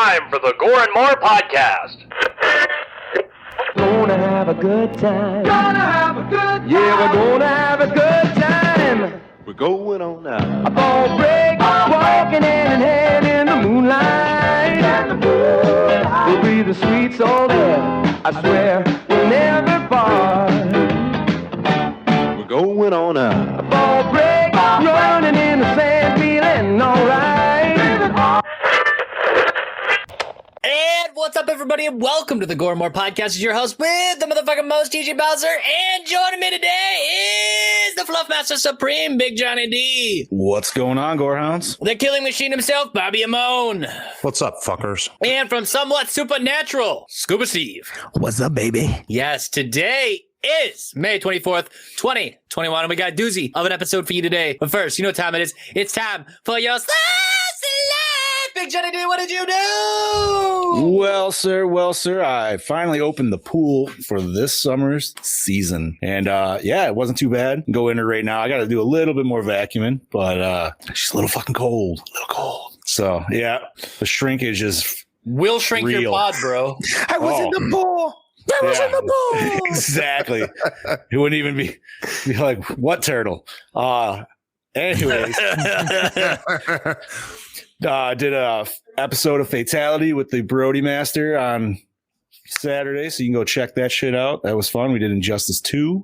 time for the Gore N More podcast. Gonna have a good time. Gonna have a good time. Yeah, we're gonna have a good time. We're going on now. A ball break, walking hand in hand in the moonlight. We'll be the sweet soul there. I swear we'll never part. We're going on now. A ball break, running in the sand, feeling alright. And what's up, everybody, and welcome to the Gore N More podcast. It's your host with the motherfucking most, TJ Bowser, and joining me today is the Fluffmaster Supreme, Big Johnny D. What's going on, Gorehounds? The killing machine himself, Bobby Amone. What's up, fuckers? And from somewhat supernatural, Scuba Steve. What's up, baby? Yes, today is May 24th, 2021, and we got a doozy of an episode for you today. But first, you know what time it is. It's time for your Slice of Life. Big Johnny D, what did you do? Well, sir, I finally opened the pool for this summer's season. And yeah, it wasn't too bad. Go in there right now. I got to do a little bit more vacuuming, but it's just a little fucking cold. A little cold. So, yeah, the shrinkage is We'll shrink real. your pod, bro. I was in the pool. I was in the pool. Exactly. It wouldn't even be like, what turtle? Anyways. Did a episode of Fatality with the Brody Master on Saturday, so you can go check that shit out. That was fun. We did Injustice 2.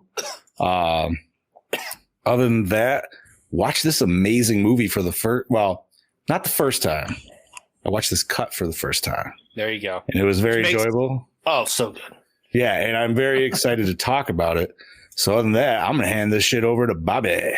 Other than that, watch this amazing movie for the first, well, not the first time. I watched this cut for the first time. There you go. And it was very enjoyable. Oh, so good. Yeah, and I'm very excited to talk about it. So other than that, I'm going to hand this shit over to Bobby.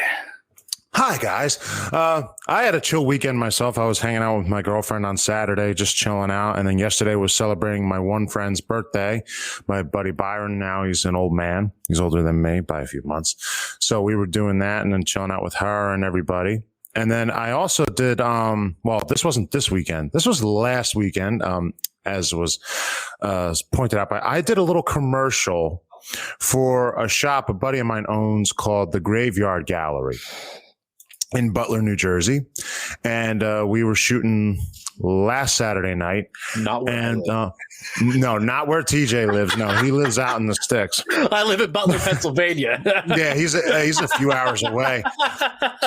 Hi, guys. I had a chill weekend myself. I was hanging out with my girlfriend on Saturday, just chilling out. And then yesterday was celebrating my one friend's birthday, my buddy Byron. Now he's an old man. He's older than me by a few months. So we were doing that and then chilling out with her and everybody. And then I also did, well, this wasn't this weekend. This was last weekend, as was pointed out by, I did a little commercial for a shop a buddy of mine owns called the Graveyard Gallery in Butler, New Jersey. And we were shooting last Saturday night. Not where No, not where TJ lives. No, he lives out in the sticks. I live in Butler, Pennsylvania. Yeah, he's a few hours away.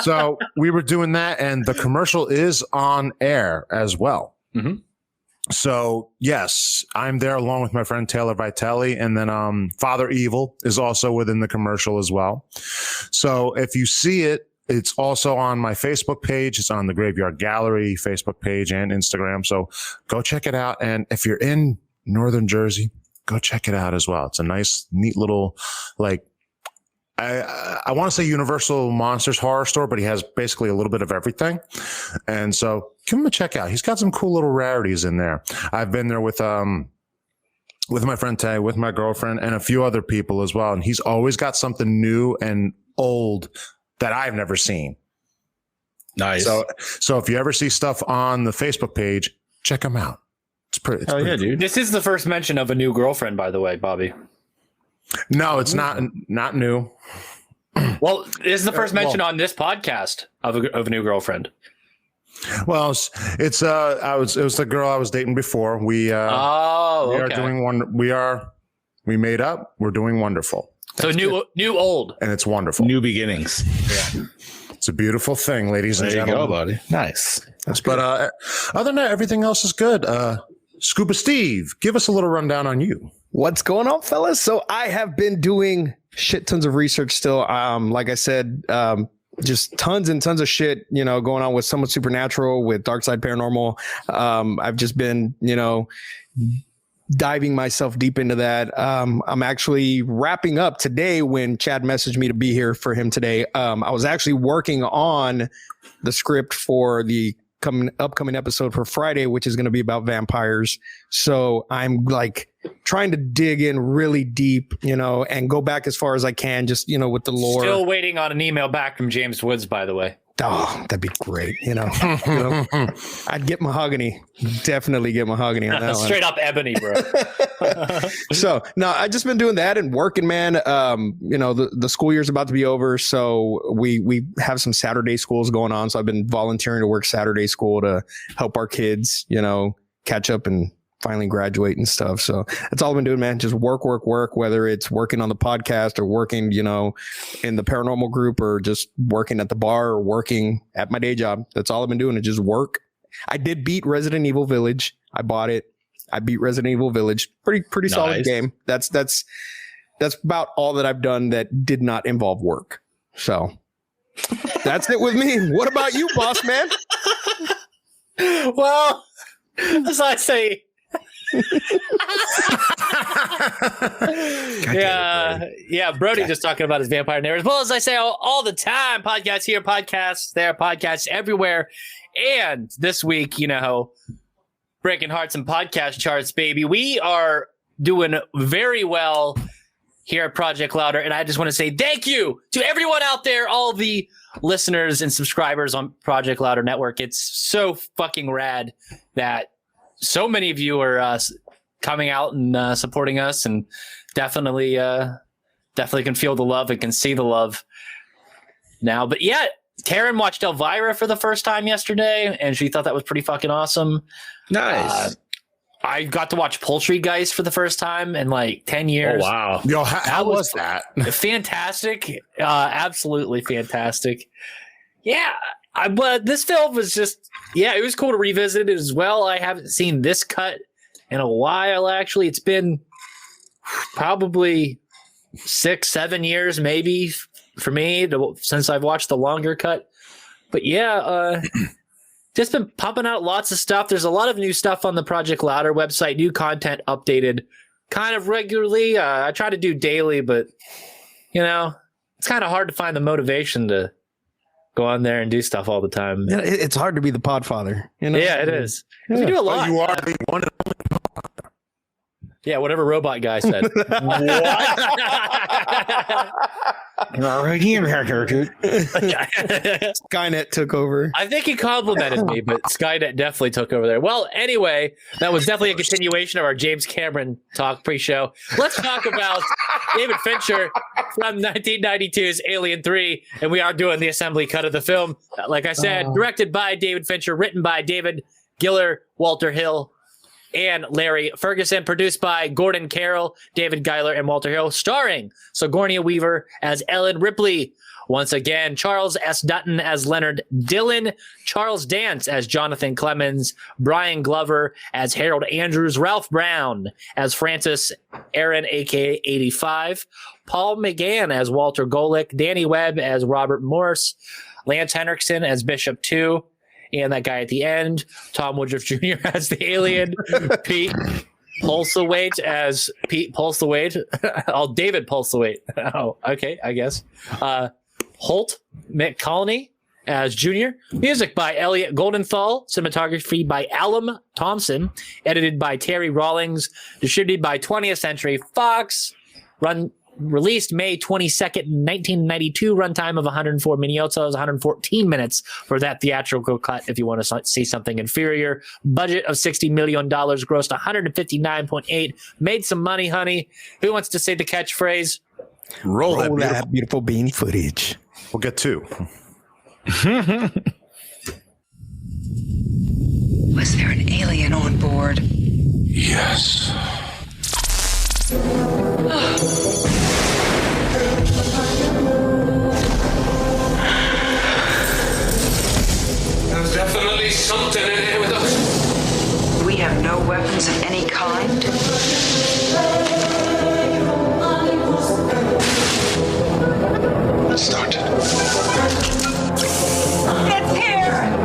So we were doing that, and the commercial is on air as well. Mm-hmm. So yes, I'm there along with my friend Taylor Vitelli, and then Father Evil is also within the commercial as well. So if you see it, it's also on my Facebook page. It's on the Graveyard Gallery Facebook page and Instagram. So go check it out. And if you're in Northern Jersey, go check it out as well. It's a nice, neat little, like, I want to say Universal Monsters horror store, but he has basically a little bit of everything. And so give him a check out. He's got some cool little rarities in there. I've been there with my friend Tay, with my girlfriend, and a few other people as well. And he's always got something new and old that I've never seen. Nice. So if you ever see stuff on the Facebook page, check them out. It's pretty. Hell yeah, dude. This is the first mention of a new girlfriend, by the way, Bobby. No, it's not new. Well, this is the first mention on this podcast of a new girlfriend. Well, it was the girl I was dating before. We are doing one. We made up. We're doing wonderful. So new, old, and it's wonderful. New beginnings. Yeah, it's a beautiful thing, ladies and gentlemen. There you go, buddy. Nice. That's good. But other than that, everything else is good. Scuba Steve, give us a little rundown on you. What's going on, fellas? So I have been doing shit tons of research still. Like I said, just tons and tons of shit, going on with Somewhat Supernatural, with Dark Side Paranormal. I've just been, diving myself deep into that. I'm actually wrapping up today when Chad messaged me to be here for him today. I was actually working on the script for the upcoming episode for Friday, which is going to be about vampires. So I'm like trying to dig in really deep, and go back as far as I can, just, with the lore. Still waiting on an email back from James Woods, by the way. Oh, that'd be great. I'd get mahogany. Definitely get mahogany on that Straight up ebony, bro. So no, I've just been doing that and working, man. The school year's about to be over. So we have some Saturday schools going on. So I've been volunteering to work Saturday school to help our kids, catch up and finally graduate and stuff. So that's all I've been doing, man. Just work, whether it's working on the podcast or working, in the paranormal group or just working at the bar or working at my day job. That's all I've been doing is just work. I did beat Resident Evil Village. I bought it. I beat Resident Evil Village. Pretty solid game. That's about all that I've done that did not involve work. So that's it with me. What about you, boss man? Well, as I say, yeah. Brody just talking about his vampire narratives. Well, as I say all the time, podcasts here, podcasts there, podcasts everywhere. And this week, breaking hearts and podcast charts, baby. We are doing very well here at Project Louder, and I just want to say thank you to everyone out there, all the listeners and subscribers on Project Louder Network. It's so fucking rad that so many of you are coming out and supporting us, and definitely can feel the love and can see the love now. But yeah, Taryn watched Elvira for the first time yesterday, and she thought that was pretty fucking awesome. Nice. I got to watch Poultrygeist for the first time in like 10 years. Oh, wow. Yo, how was that? Fantastic. Absolutely fantastic. Yeah. But this film was just, it was cool to revisit it as well. I haven't seen this cut in a while, actually. It's been probably 6-7 years, maybe, for me, since I've watched the longer cut. But yeah, just been pumping out lots of stuff. There's a lot of new stuff on the Project Louder website, new content updated kind of regularly. I try to do daily, but, it's kind of hard to find the motivation to go on there and do stuff all the time. Yeah, it's hard to be the podfather. Yeah, it is. Yeah. You do a lot. You are the one and only. Yeah, whatever robot guy said. Skynet took over. I think he complimented me, but Skynet definitely took over there. Well, anyway, that was definitely a continuation of our James Cameron talk pre-show. Let's talk about David Fincher from 1992's Alien 3, and we are doing the assembly cut of the film. Like I said, directed by David Fincher, written by David Giller, Walter Hill, and Larry Ferguson, produced by Gordon Carroll, David Geiler, and Walter Hill, starring Sigourney Weaver as Ellen Ripley. Once again, Charles S. Dutton as Leonard Dillon, Charles Dance as Jonathan Clemens, Brian Glover as Harold Andrews, Ralph Brown as Francis Aaron, aka 85, Paul McGann as Walter Golick, Danny Webb as Robert Morse, Lance Henriksen as Bishop 2, and that guy at the end, Tom Woodruff Jr. as the alien, Pete Pulsewaite as Pete Pulsewaite. David Pulsewaite. Oh, okay, I guess. Holt McColney as Junior. Music by Elliot Goldenthal. Cinematography by Alum Thompson. Edited by Terry Rawlings. Distributed by 20th Century Fox. Released May 22nd, 1992, runtime of 104 minutes. So it was 114 minutes for that theatrical cut if you want to see something inferior. Budget of $60 million, grossed 159.8. Made some money, honey. Who wants to say the catchphrase? Roll that beautiful bean footage. We'll get two. Was there an alien on board? Yes. There's definitely something in here with us. We have no weapons of any kind. Let's start. It's here!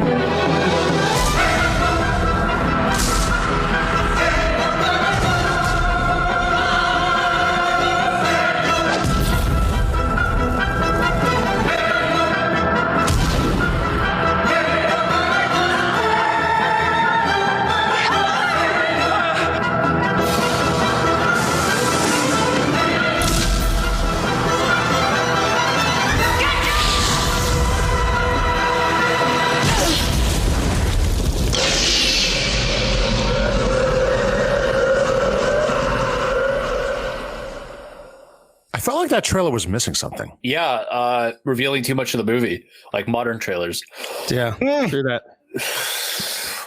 I felt like that trailer was missing something. Yeah, revealing too much of the movie, like modern trailers. Yeah, through that.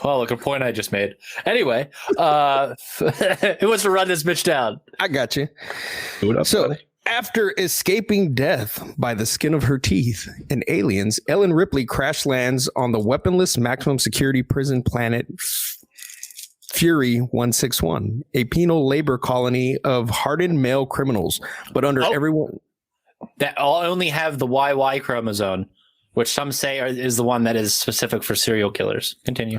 Well, look, a point I just made. Anyway, who wants to run this bitch down? I got you. Do it up, So, buddy. after escaping death by the skin of her teeth and aliens, Ellen Ripley crash lands on the weaponless maximum security prison planet Fury 161, a penal labor colony of hardened male criminals. But under everyone, That all only have the YY chromosome, which some say is the one that is specific for serial killers. Continue.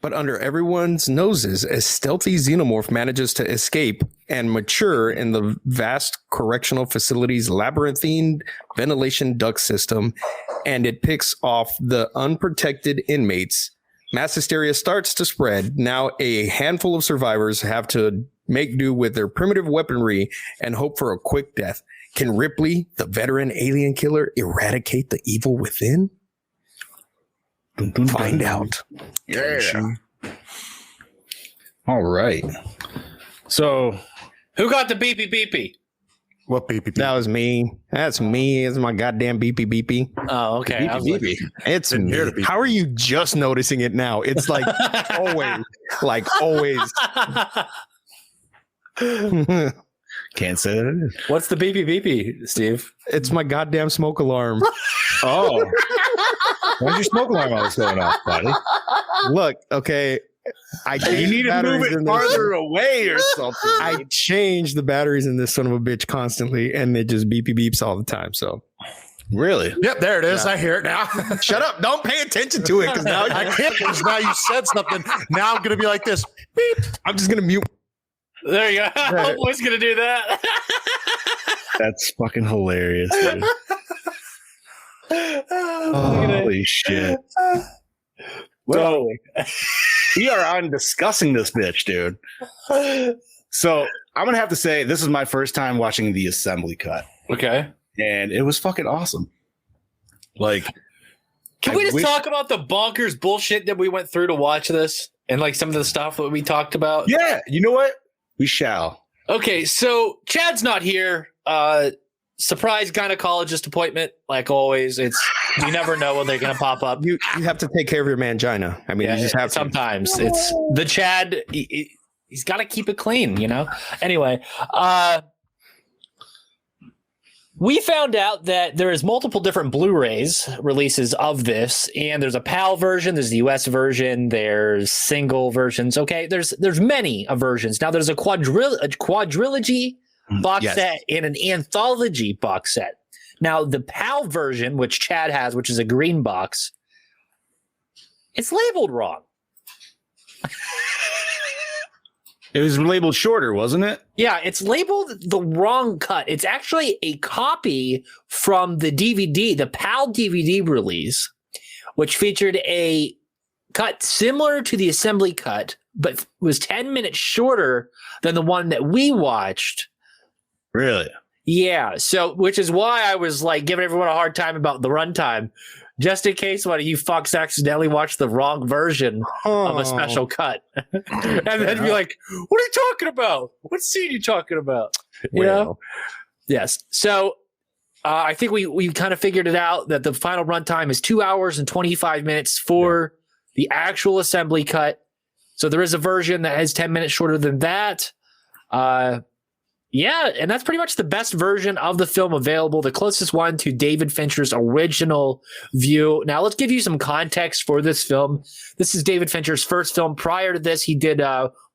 But under everyone's noses, a stealthy xenomorph manages to escape and mature in the vast correctional facility's labyrinthine ventilation duct system, and it picks off the unprotected inmates. Mass hysteria starts to spread. Now a handful of survivors have to make do with their primitive weaponry and hope for a quick death. Can Ripley, the veteran alien killer, eradicate the evil within? Find out. Yeah. All right. So, Who got the beepy beepy? What beepy? That was me. That's me. It's my goddamn beepy beepy. Oh, okay. I was like, It's Didn't me. hear the beep. How are you just noticing it now? It's like always, like always. can't say that it is. What's the beepy beepy, Steve? It's my goddamn smoke alarm. Oh. Why'd your smoke alarm always going off, buddy? Look, okay. I You need to move it farther away or something. I change the batteries in this son of a bitch constantly, and it just beepy beeps all the time. So Really? Yep, there it is. I hear it now. shut up. Don't pay attention to it because now I can't because now you said something. Now I'm gonna be like this. Beep. I'm just gonna mute. There you go. I was going to do that. That's fucking hilarious, dude. Holy shit. Well, we are on discussing this bitch, dude. So I'm gonna have to say this is my first time watching the assembly cut, Okay. and it was fucking awesome. Like, Can we just talk about the bonkers bullshit that we went through to watch this and like some of the stuff that we talked about? yeah, you know what? We shall. Okay, so Chad's not here. Surprise gynecologist appointment, like always. It's you never know when they're gonna pop up. You have to take care of your mangina. I mean, Yeah, you just have to. sometimes it's the Chad. He's got to keep it clean, you know. Anyway, we found out that there is multiple different Blu-rays releases of this, and there's a PAL version, there's the US version, there's single versions. Okay, there's many versions. Now there's a quadrilogy box set and an anthology box set. Now the PAL version, which Chad has, which is a green box, it's labeled wrong. It was labeled shorter, wasn't it? Yeah, it's labeled the wrong cut. It's actually a copy from the DVD, the PAL DVD release, which featured a cut similar to the assembly cut, but was 10 minutes shorter than the one that we watched. Really? Yeah, so which is why I was like giving everyone a hard time about the runtime, just in case one of you fucks accidentally watched the wrong version of a special cut. And then be like, what are you talking about? What scene are you talking about? You know? Yes. So I think we kind of figured it out that the final runtime is 2 hours and 25 minutes for the actual assembly cut. So there is a version that has 10 minutes shorter than that. Yeah, and that's pretty much the best version of the film available, the closest one to David Fincher's original view. Now, let's give you some context for this film. This is David Fincher's first film. Prior to this, he did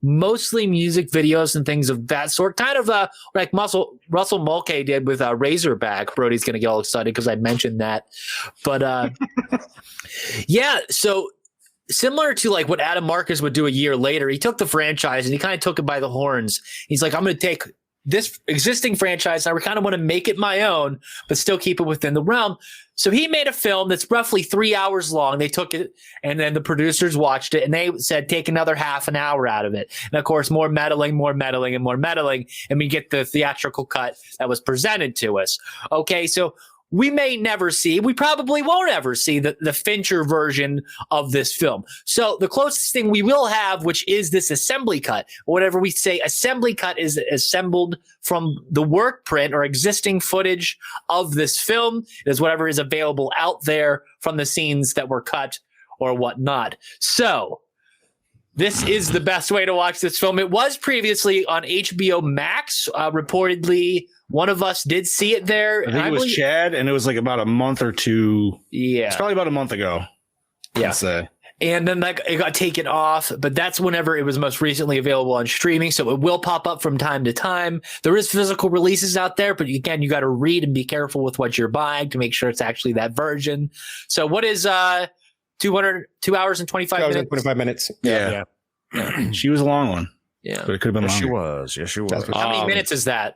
mostly music videos and things of that sort, kind of like Russell Mulcahy did with Razorback. Brody's going to get all excited because I mentioned that. But yeah, so similar to like what Adam Marcus would do a year later, he took the franchise and he kind of took it by the horns. He's like, I'm going to take this existing franchise, I kind of want to make it my own, but still keep it within the realm. So he made a film that's roughly 3 hours long. They took it, and then the producers watched it, and they said, take another half an hour out of it. And of course, more meddling, and we get the theatrical cut that was presented to us. Okay, so we may never see, we probably won't ever see the Fincher version of this film. So the closest thing we will have, which is this assembly cut, whatever we say, assembly cut is assembled from the work print or existing footage of this film, is whatever is available out there from the scenes that were cut or whatnot. So this is the best way to watch this film. It was previously on HBO Max. Reportedly, one of us did see it there. I think it was Chad, and it was like about a month or two. Yeah. It's probably about a month ago. Yeah. And then it got taken off, but that's whenever it was most recently available on streaming. So it will pop up from time to time. There is physical releases out there, but again, you got to read and be careful with what you're buying to make sure it's actually that version. So what is 2 hours and 25 minutes? 25 minutes. Yeah. She was a long one. Yeah. But it could have been longer. Yes, she was. How many minutes is that?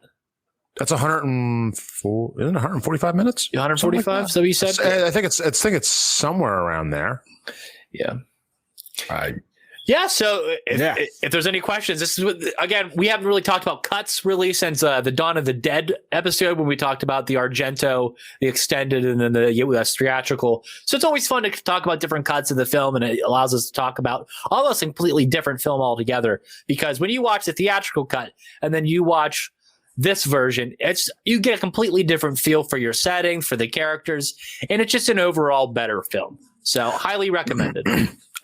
That's 104. Isn't it 145 minutes? 145. So you said? I think it's somewhere around there. Yeah. Yeah. So if there's any questions, this is again, we haven't really talked about cuts really since the Dawn of the Dead episode when we talked about the Argento, the extended, and then the US theatrical. So it's always fun to talk about different cuts of the film, and it allows us to talk about almost a completely different film altogether. Because when you watch the theatrical cut and then you watch this version, you get a completely different feel for your setting, for the characters, and it's just an overall better film. So highly recommended.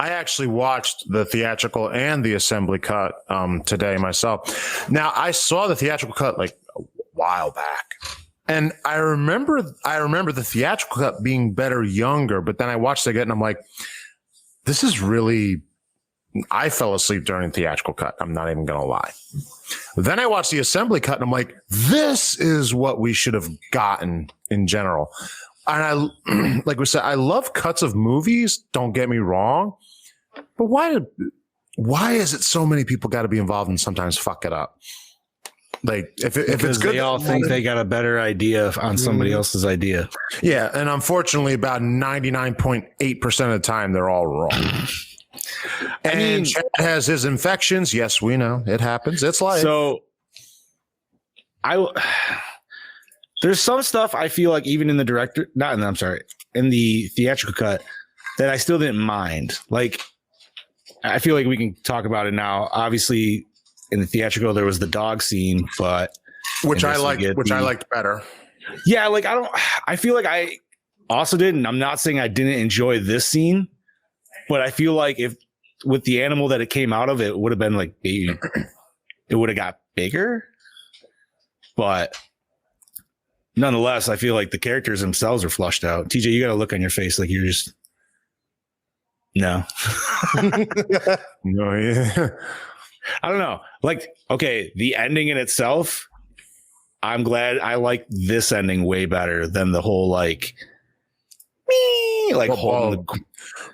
I actually watched the theatrical and the assembly cut today myself. Now I saw the theatrical cut like a while back, and I remember the theatrical cut being better younger. But then I watched it again, and I'm like, this is really. I fell asleep during the theatrical cut. I'm not even gonna lie. Then I watched the assembly cut, and I'm like, this is what we should have gotten in general. And I, like we said, I love cuts of movies. Don't get me wrong, but why is it so many people got to be involved and sometimes fuck it up? Like if it's good, they all think they got a better idea on somebody else's idea. Yeah, and unfortunately, about 99.8% of the time, they're all wrong. And Chad has his infections. Yes, we know it happens. It's life. So there's some stuff I feel like even in the in the theatrical cut that I still didn't mind. Like, I feel like we can talk about it now. Obviously, in the theatrical, there was the dog scene, but which I liked better. Yeah, like I feel like I also didn't. I'm not saying I didn't enjoy this scene, but I feel like if with the animal that it came out of, it would have been like it would have got bigger, but. Nonetheless, I feel like the characters themselves are flushed out. TJ, you got to look on your face like you're just no. No, yeah. I don't know. Like, okay, the ending in itself, I'm glad I like this ending way better than the whole like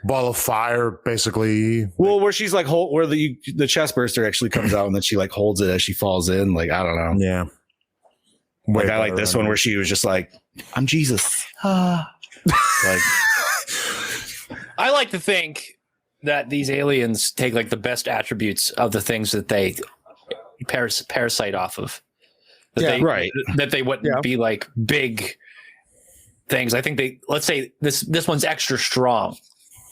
ball of fire, basically. Well, where she's like where the chest burster actually comes out and then she like holds it as she falls in. Like, I don't know. Yeah. Like I like this one where she was just like, I'm Jesus. Like, I like to think that these aliens take like the best attributes of the things that they parasite off of. That they wouldn't be like big things. I think let's say this one's extra strong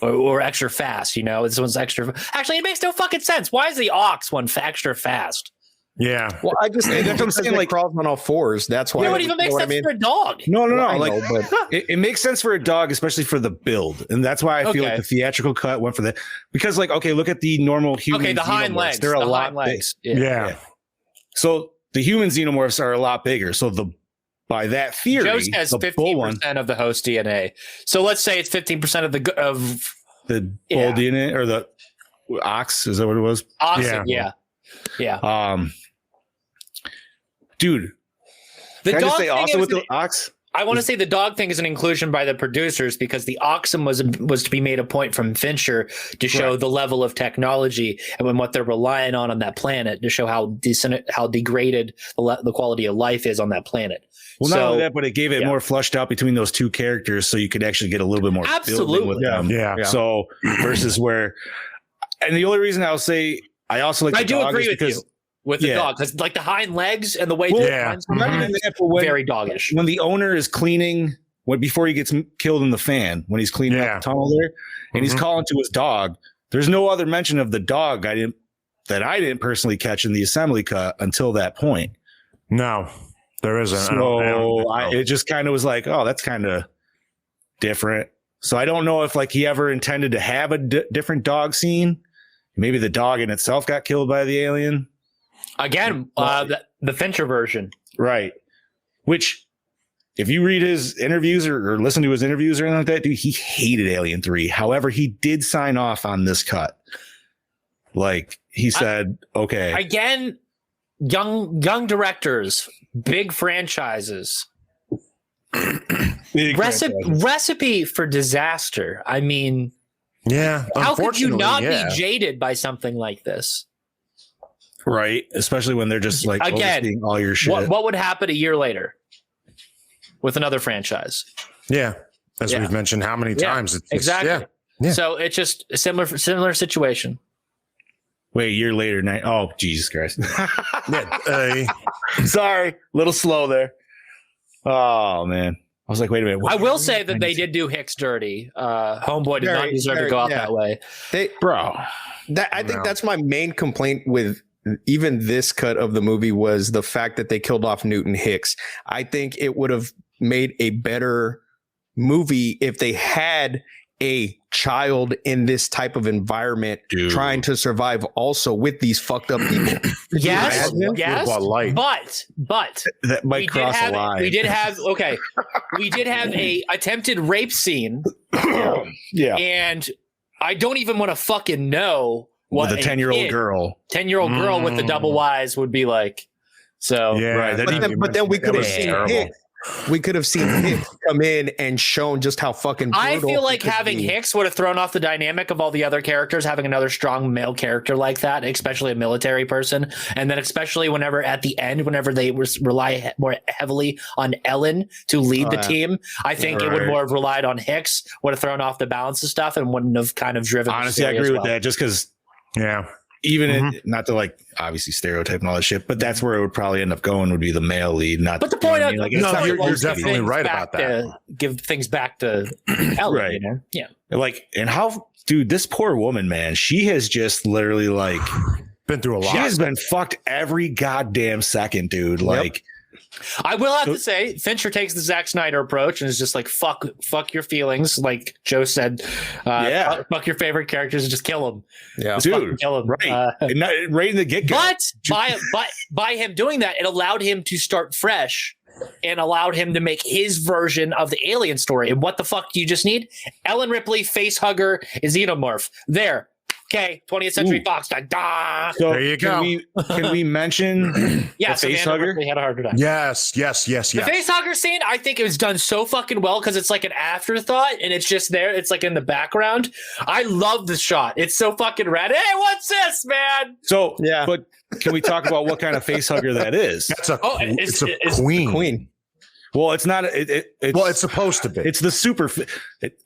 or extra fast. You know, this one's extra. Actually, it makes no fucking sense. Why is the ox one extra fast? Yeah. Well, that's what I'm saying. Like crawls on all fours. That's why. It wouldn't even make sense for a dog. No. Like, it makes sense for a dog, especially for the build, and that's why I feel like the theatrical cut went for that. Because, like, okay, look at the normal human. Okay, the hind legs. They're a lot big. Yeah. So the human xenomorphs are a lot bigger. So by that theory, Joe's has 15% of the host DNA. So let's say it's 15% of the bull DNA or the ox. Is that what it was? Oxen, yeah. Dude, the can I dog just say thing also with the ox? I want to say the dog thing is an inclusion by the producers because the oxen was to be made a point from Fincher to show the level of technology and what they're relying on that planet to show how degraded the quality of life is on that planet. Well, not only that, but it gave it more flushed out between those two characters, so you could actually get a little bit more building with them. Yeah. So versus where, and the only reason I'll say I also like I do agree with you. With the dog, because like the hind legs and the way very doggish. When the owner is cleaning, before he gets killed in the fan, when he's cleaning up the tunnel there, and he's calling to his dog, there's no other mention of the dog I didn't personally catch in the assembly cut until that point. No, there isn't. So it just kind of was like, oh, that's kind of different. So I don't know if like he ever intended to have a different dog scene. Maybe the dog in itself got killed by the alien. Again, the Fincher version. Right. Which, if you read his interviews or listen to his interviews or anything like that, dude, he hated Alien 3. However, he did sign off on this cut. Like, he said, okay. Again, young directors, big franchises. Recipe for disaster. I mean, yeah. How could you not be jaded by something like this? Right. Especially when they're just like overseeing all your shit. What would happen a year later with another franchise? Yeah. As we've mentioned how many times. Exactly. Yeah. So it's just a similar situation. Wait, a year later. Oh, Jesus Christ. Yeah, sorry. Little slow there. Oh, man. I was like, wait a minute. I will say that they did do Hicks dirty. Homeboy did not deserve to go out that way. I think that's my main complaint with even this cut of the movie was the fact that they killed off Newton Hicks. I think it would have made a better movie if they had a child in this type of environment trying to survive also with these fucked up people. Yes, but that might cross a line. We did have a attempted rape scene. Yeah. And I don't even want to fucking know what with a 10-year-old girl. 10-year-old girl with the double Y's would be like. So right. But then we could have seen Hicks. We could have seen Hicks come in and shown just how fucking brutal I feel like having Hicks would have thrown off the dynamic of all the other characters, having another strong male character like that, especially a military person. And then especially whenever at the end, whenever they rely more heavily on Ellen to lead the team, I think it would more have relied on Hicks, would have thrown off the balance of stuff and wouldn't have kind of driven. Honestly, I agree with that just because, even not to like obviously stereotype and all that shit, but that's where it would probably end up going would be the male lead. Not, but the point of you're definitely right about that. Give things back to Ellen, right? You know? Yeah. Like, and how, dude, this poor woman, man, she has just literally like been through a lot. She has been fucked every goddamn second, dude. Like. I will have to say, Fincher takes the Zack Snyder approach and is just like, fuck your feelings. Like Joe said, fuck your favorite characters and just kill them. Yeah, dude, kill them. Right. Right in the get-go. But by him doing that, it allowed him to start fresh and allowed him to make his version of the alien story. And what the fuck do you just need? Ellen Ripley, face hugger, xenomorph. There. Okay, 20th Century Fox. Da. So there you go. Can we mention the face hugger? They had a harder time. Yes. The face hugger scene, I think it was done so fucking well because it's like an afterthought and it's just there. It's like in the background. I love the shot. It's so fucking rad. Hey, what's this, man? So but can we talk about what kind of face hugger that is? It's a queen. Well, it's not. It's supposed to be. It's the super.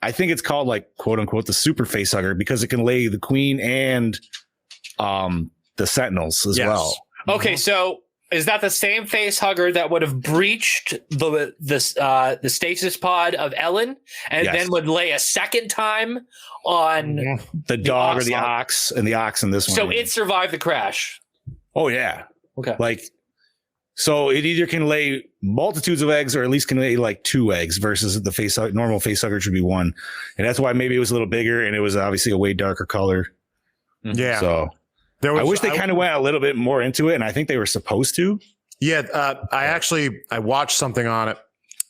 I think it's called like quote unquote the super face hugger because it can lay the queen and the sentinels as well. Okay, so is that the same face hugger that would have breached the stasis pod of Ellen and then would lay a second time on the dog or the ox and the ox in this one? So it survived the crash. Oh yeah. Okay. Like. So it either can lay multitudes of eggs or at least can lay like 2 eggs versus the normal face hugger should be 1. And that's why maybe it was a little bigger and it was obviously a way darker color. Yeah. So I wish they kind of went a little bit more into it and I think they were supposed to. Yeah. I watched something on it.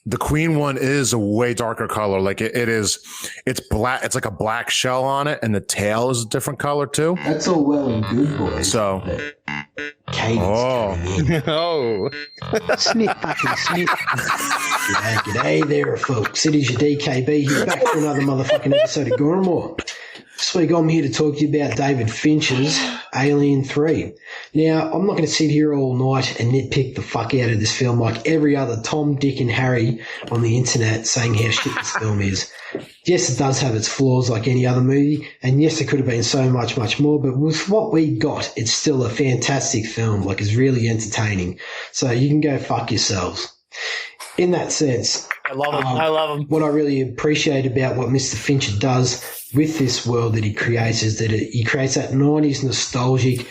The queen one is a way darker color. Like it's black. It's like a black shell on it and the tail is a different color too. That's all well and good, boys. So. Oh. Snip fucking snip. G'day there, folks. It is your DKB here back for another motherfucking episode of Gore N More. This week I'm here to talk to you about David Fincher's Alien 3. Now, I'm not going to sit here all night and nitpick the fuck out of this film like every other Tom, Dick and Harry on the internet saying how shit this film is. Yes, it does have its flaws like any other movie, and yes, it could have been so much, much more, but with what we got, it's still a fantastic film, like it's really entertaining. So you can go fuck yourselves. In that sense, I love him. What I really appreciate about what Mr. Fincher does with this world that he creates is that he creates that 90s nostalgic,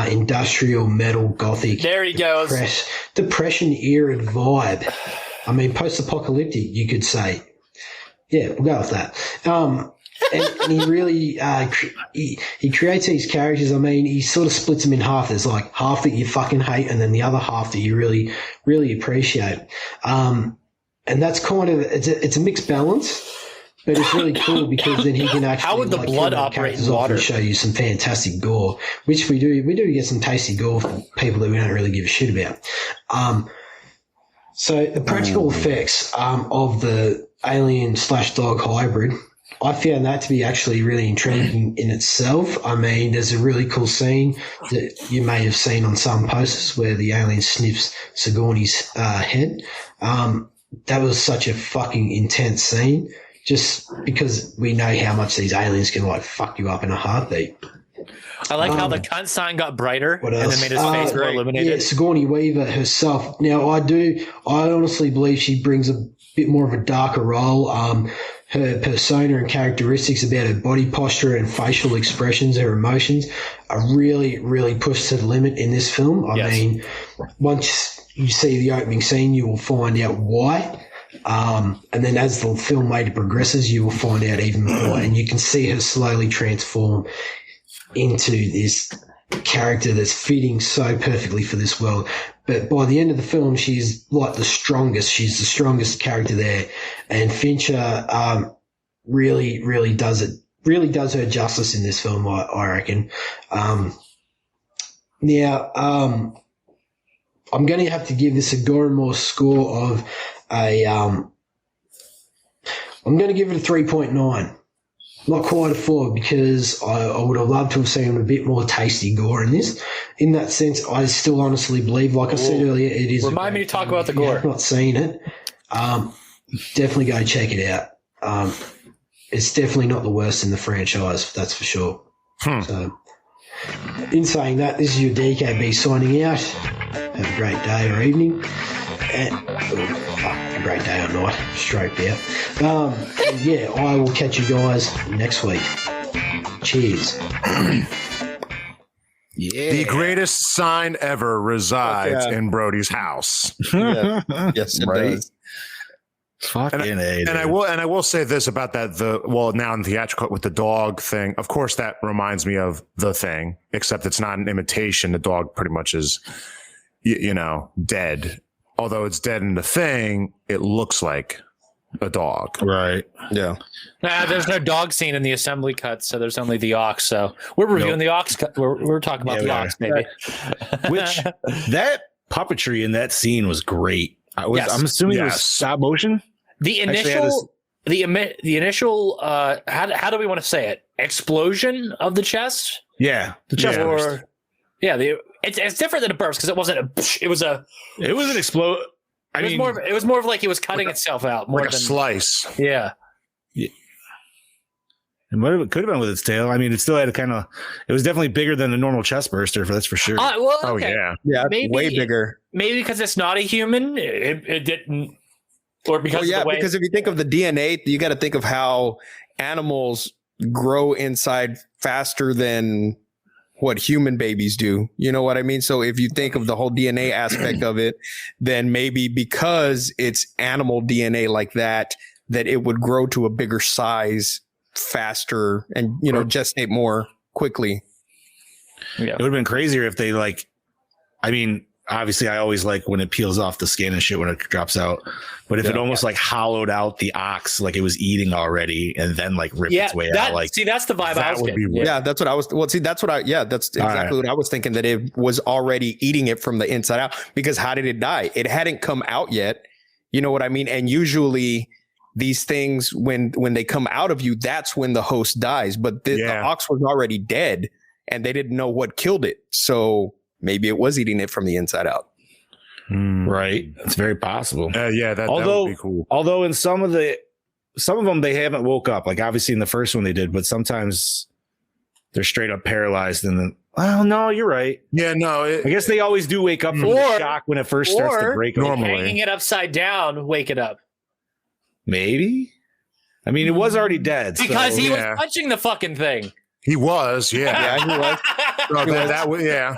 industrial metal, gothic. There he goes. Depression era vibe. I mean, post-apocalyptic, you could say. Yeah, we'll go with that. And he really he creates these characters. I mean, he sort of splits them in half. There's like half that you fucking hate, and then the other half that you really, really appreciate. And that's kind of it's a mixed balance, but it's really cool because then he can actually How would the blood operate in water? And show you some fantastic gore, which we do. We do get some tasty gore for people that we don't really give a shit about. So the practical effects of the alien/dog hybrid, I found that to be actually really intriguing in itself. I mean, there's a really cool scene that you may have seen on some posters where the alien sniffs Sigourney's head. That was such a fucking intense scene, just because we know how much these aliens can like fuck you up in a heartbeat. I like how the cunt sign got brighter and then made his face more Yeah, illuminated. Sigourney Weaver herself. Now, I honestly believe she brings a bit more of a darker role. Her persona and characteristics about her body posture and facial expressions, her emotions are really, really pushed to the limit in this film. I mean, once you see the opening scene, you will find out why. And then as the film later progresses, you will find out even more. And you can see her slowly transform into this character that's fitting so perfectly for this world. But by the end of the film, she's like the strongest. She's the strongest character there. And Fincher really, really does it. Really does her justice in this film, I reckon. Now, I'm going to have to give this a Gore N More score of I'm going to give it a 3.9. Not quite a 4 because I would have loved to have seen a bit more tasty gore in this. In that sense, I still honestly believe, like I said earlier, it is. Remind me to talk about the gore. If you have not seen it, definitely go check it out. It's definitely not the worst in the franchise, that's for sure. So, in saying that, this is your DKB signing out. Have a great day or evening. And, a great day or night, straight out. And yeah, I will catch you guys next week. Cheers. Yeah. The greatest sign ever resides in Brody's house. Yes, it does. Fucking and I will say this about that now in theatrical with the dog thing. Of course, that reminds me of The Thing, except it's not an imitation. The dog pretty much is, dead. Although it's dead in The Thing, it looks like a dog. Right. Yeah. Nah, there's no dog scene in the assembly cut, so there's only the ox. So we're reviewing the ox cut. We're talking about the ox, maybe. Which that puppetry in that scene was great. I'm assuming it was stop motion. The initial, how do we want to say it? Explosion of the chest. Yeah, the chest burst. It's different than a burst because it wasn't it was an explode. It was more of like it was cutting itself out, more like a slice. Yeah. It could have been with its tail. I mean, it still had it was definitely bigger than a normal chest burster, that's for sure. Oh yeah, maybe, way bigger. Maybe because it's not a human, it didn't. Or because because if you think of the DNA, you got to think of how animals grow inside faster than what human babies do. You know what I mean? So if you think of the whole DNA aspect of it, then maybe because it's animal DNA like that it would grow to a bigger size faster and, gestate more quickly. Yeah. It would have been crazier if they obviously I always like when it peels off the skin and shit when it drops out, but if it almost hollowed out the ox, like it was eating already and then ripped its way out. See, that's the vibe I was getting. Yeah, that's what I was. Well, see, that's exactly what I was thinking, that it was already eating it from the inside out, because how did it die? It hadn't come out yet. You know what I mean? And usually these things, when they come out of you, that's when the host dies. But the ox was already dead and they didn't know what killed it. So maybe it was eating it from the inside out. Right. That's very possible. That would be cool. Although in some of them, they haven't woke up. Like obviously in the first one they did, but sometimes they're straight up paralyzed. And then, well, no, you're right. Yeah, no. I guess they always do wake up from the shock when it first starts to break. Normally, hanging it upside down, wake it up. Maybe. I mean, it was already dead. Because he was punching the fucking thing. He was, yeah. Yeah, he was. So that was, yeah.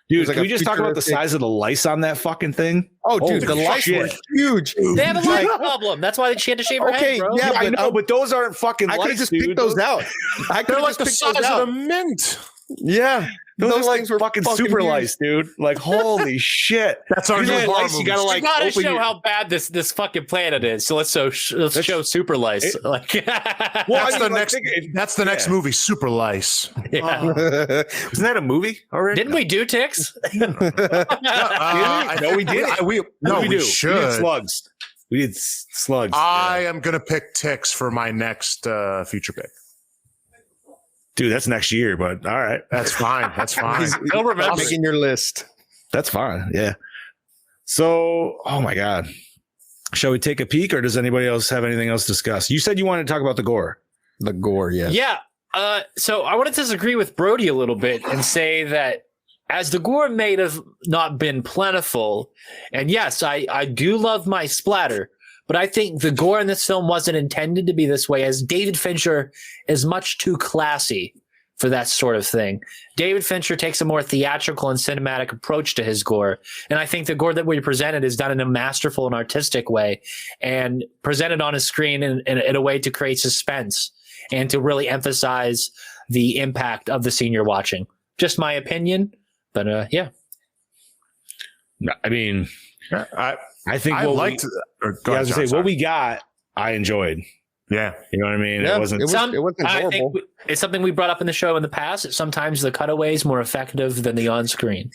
Dude, like can a we just talk about the futuristic- size of the lice on that fucking thing? Oh, dude, the Holy lights shit. were huge. They have a light problem. That's why she had to shave her Okay, head, bro. yeah, I know, but those aren't fucking I lice, could have just dude. picked those out. I could They're have like just the picked size those out. of a mint. Yeah, Those are like things were fucking super huge. lice, dude. Like, holy shit. That's our You new know, horror lice, you movie. gotta You like gotta open show your... how bad this fucking planet is. So let's show super lice. Like, Well, That's I the mean, like, next. think if- That's the next movie, Super Lice. yeah. Isn't that a movie already? Didn't we do ticks? No, we did. We do. should. We did slugs. We did slugs. I am gonna pick ticks for my next future pick. Dude, that's next year, but all right. That's fine. That's fine. Don't remember. Making your list. That's fine. Yeah. So, oh my God. Shall we take a peek or does anybody else have anything else to discuss? You said you wanted to talk about the gore. The gore, yes. Yeah. So I want to disagree with Brody a little bit and say that as the gore may have not been plentiful, and yes, I do love my splatter, but I think the gore in this film wasn't intended to be this way, as David Fincher is much too classy for that sort of thing. David Fincher takes a more theatrical and cinematic approach to his gore. And I think the gore that we presented is done in a masterful and artistic way and presented on a screen in a way to create suspense and to really emphasize the impact of the scene you're watching. Just my opinion, but yeah. No, I mean, I think I what liked. I was going to say, what we got, I enjoyed. Yeah. You know what I mean? Yeah, It wasn't. it wasn't I horrible. think it's something we brought up in the show in the past. Sometimes the cutaway is more effective than the on-screen.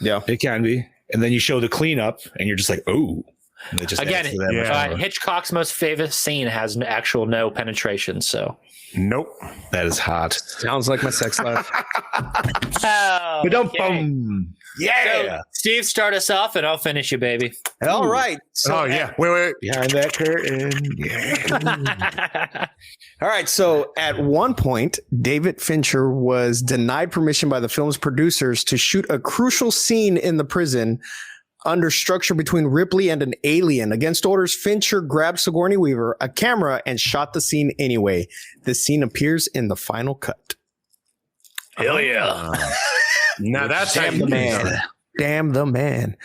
Yeah. It can be. And then you show the cleanup and you're just like, oh. And it just Again, adds to that yeah. much more. Hitchcock's most famous scene has no penetration. So, Nope. That is hot. Sounds like my sex life. Ba-dum-bum. Yeah. So, Steve, start us off, and I'll finish you, baby. All right. So, Oh yeah. Wait. Behind that curtain. Yeah. All right. So at one point, David Fincher was denied permission by the film's producers to shoot a crucial scene in the prison under structure between Ripley and an alien. Against orders, Fincher grabbed Sigourney Weaver, a camera, and shot the scene anyway. The scene appears in the final cut. Hell yeah. Now that's how Damn you the do man. it. Damn the man.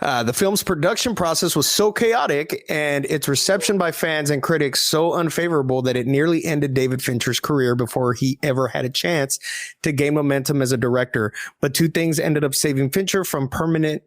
The film's production process was so chaotic and its reception by fans and critics so unfavorable that it nearly ended David Fincher's career before he ever had a chance to gain momentum as a director. But two things ended up saving Fincher from permanent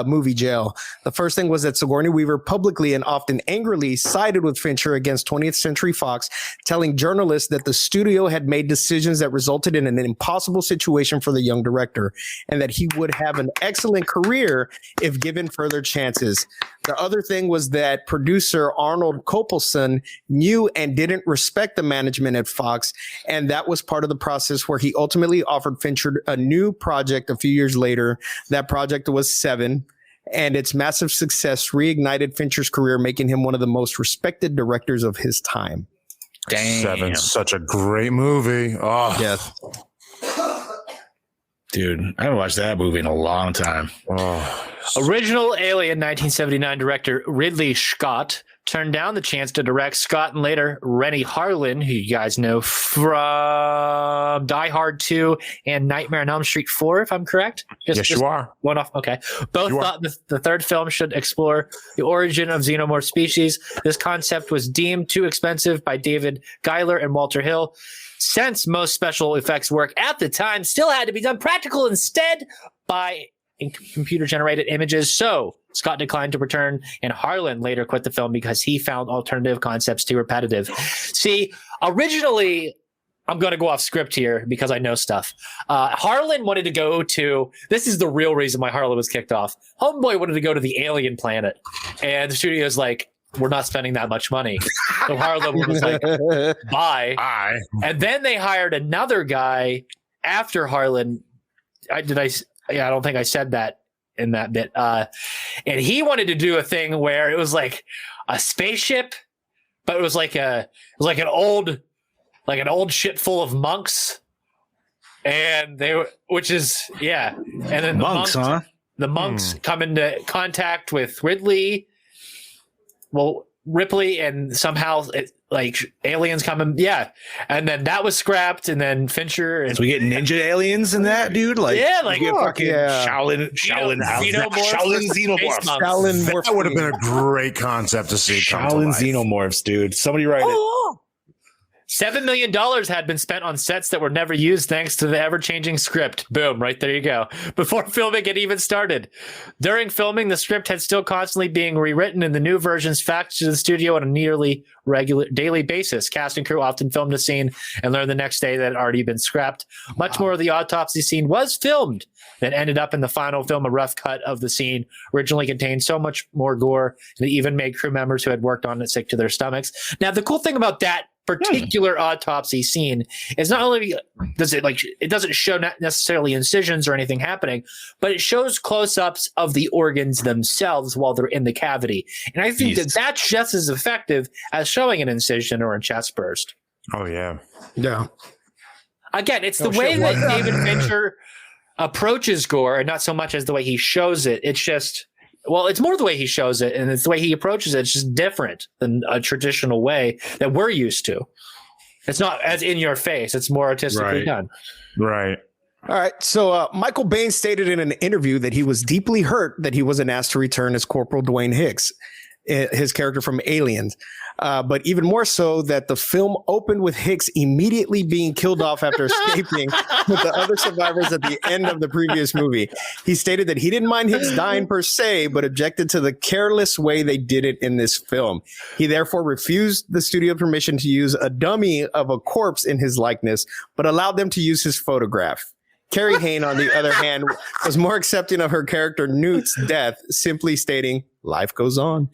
movie jail. The first thing was that Sigourney Weaver publicly and often angrily sided with Fincher against 20th Century Fox, telling journalists that the studio had made decisions that resulted in an impossible situation for the young director and that he would have an excellent career if given further chances. The other thing was that producer Arnold Kopelson knew and didn't respect the management at Fox, and that was part of the process where he ultimately offered Fincher a new project a few years later. That project was Seven, and its massive success reignited Fincher's career, making him one of the most respected directors of his time. Seven's such a great movie. Oh, Yes. Dude, I haven't watched that movie in a long time. oh. Original Alien 1979 director Ridley Scott turned down the chance to direct Scott and later Rennie Harlin, who you guys know from Die Hard 2 and Nightmare on Elm Street 4, if I'm correct. Yes, you are. One off. Okay. Both You are. thought the third film should explore the origin of xenomorph species. This concept was deemed too expensive by David Giler and Walter Hill, since most special effects work at the time still had to be done practical instead by computer-generated images. So Scott declined to return, and Harlan later quit the film because he found alternative concepts too repetitive. See, originally, I'm going to go off script here because I know stuff. Harlan wanted to go to, this is the real reason why Harlan was kicked off. Homeboy wanted to go to the alien planet, and the studio's like, we're not spending that much money. So Harlan was like, bye. And then they hired another guy after Harlan. I don't think I said that in that bit. And he wanted to do a thing where it was like a spaceship, but it was like an old ship full of monks. And and then Monks, huh? the monks come into contact with Ripley, and somehow like aliens coming, and then that was scrapped, and then Fincher and So we get ninja aliens in that, dude. Like, like we get fucking Shaolin xenomorphs. xenomorphs. That would have been a great concept to see. Shaolin xenomorphs, dude. Somebody write it. $7 million had been spent on sets that were never used thanks to the ever-changing script. Boom, right there you go. Before filming had even started. During filming, the script had still constantly being rewritten and the new versions faxed to the studio on a nearly regular daily basis. Cast and crew often filmed a scene and learned the next day that it had already been scrapped. Much more of the autopsy scene was filmed that ended up in the final film. A rough cut of the scene originally contained so much more gore that even made crew members who had worked on it sick to their stomachs. Now, the cool thing about that particular autopsy scene is not only does it doesn't show not necessarily incisions or anything happening, but it shows close-ups of the organs themselves while they're in the cavity. And I think that that's just as effective as showing an incision or a chest burst. Oh yeah. Again, it's the way that David Fincher approaches gore and not so much as the way he shows it. It's just, well, it's more the way he shows it, and it's the way he approaches it. It's just different than a traditional way that we're used to. It's not as in your face. It's more artistically done. Right. All right. So Michael Bain stated in an interview that he was deeply hurt that he wasn't asked to return as Corporal Dwayne Hicks, his character from Aliens. But even more so that the film opened with Hicks immediately being killed off after escaping with the other survivors at the end of the previous movie. He stated that he didn't mind Hicks dying per se, but objected to the careless way they did it in this film. He therefore refused the studio permission to use a dummy of a corpse in his likeness, but allowed them to use his photograph. Carrie Hayne, on the other hand, was more accepting of her character Newt's death, simply stating, "Life goes on."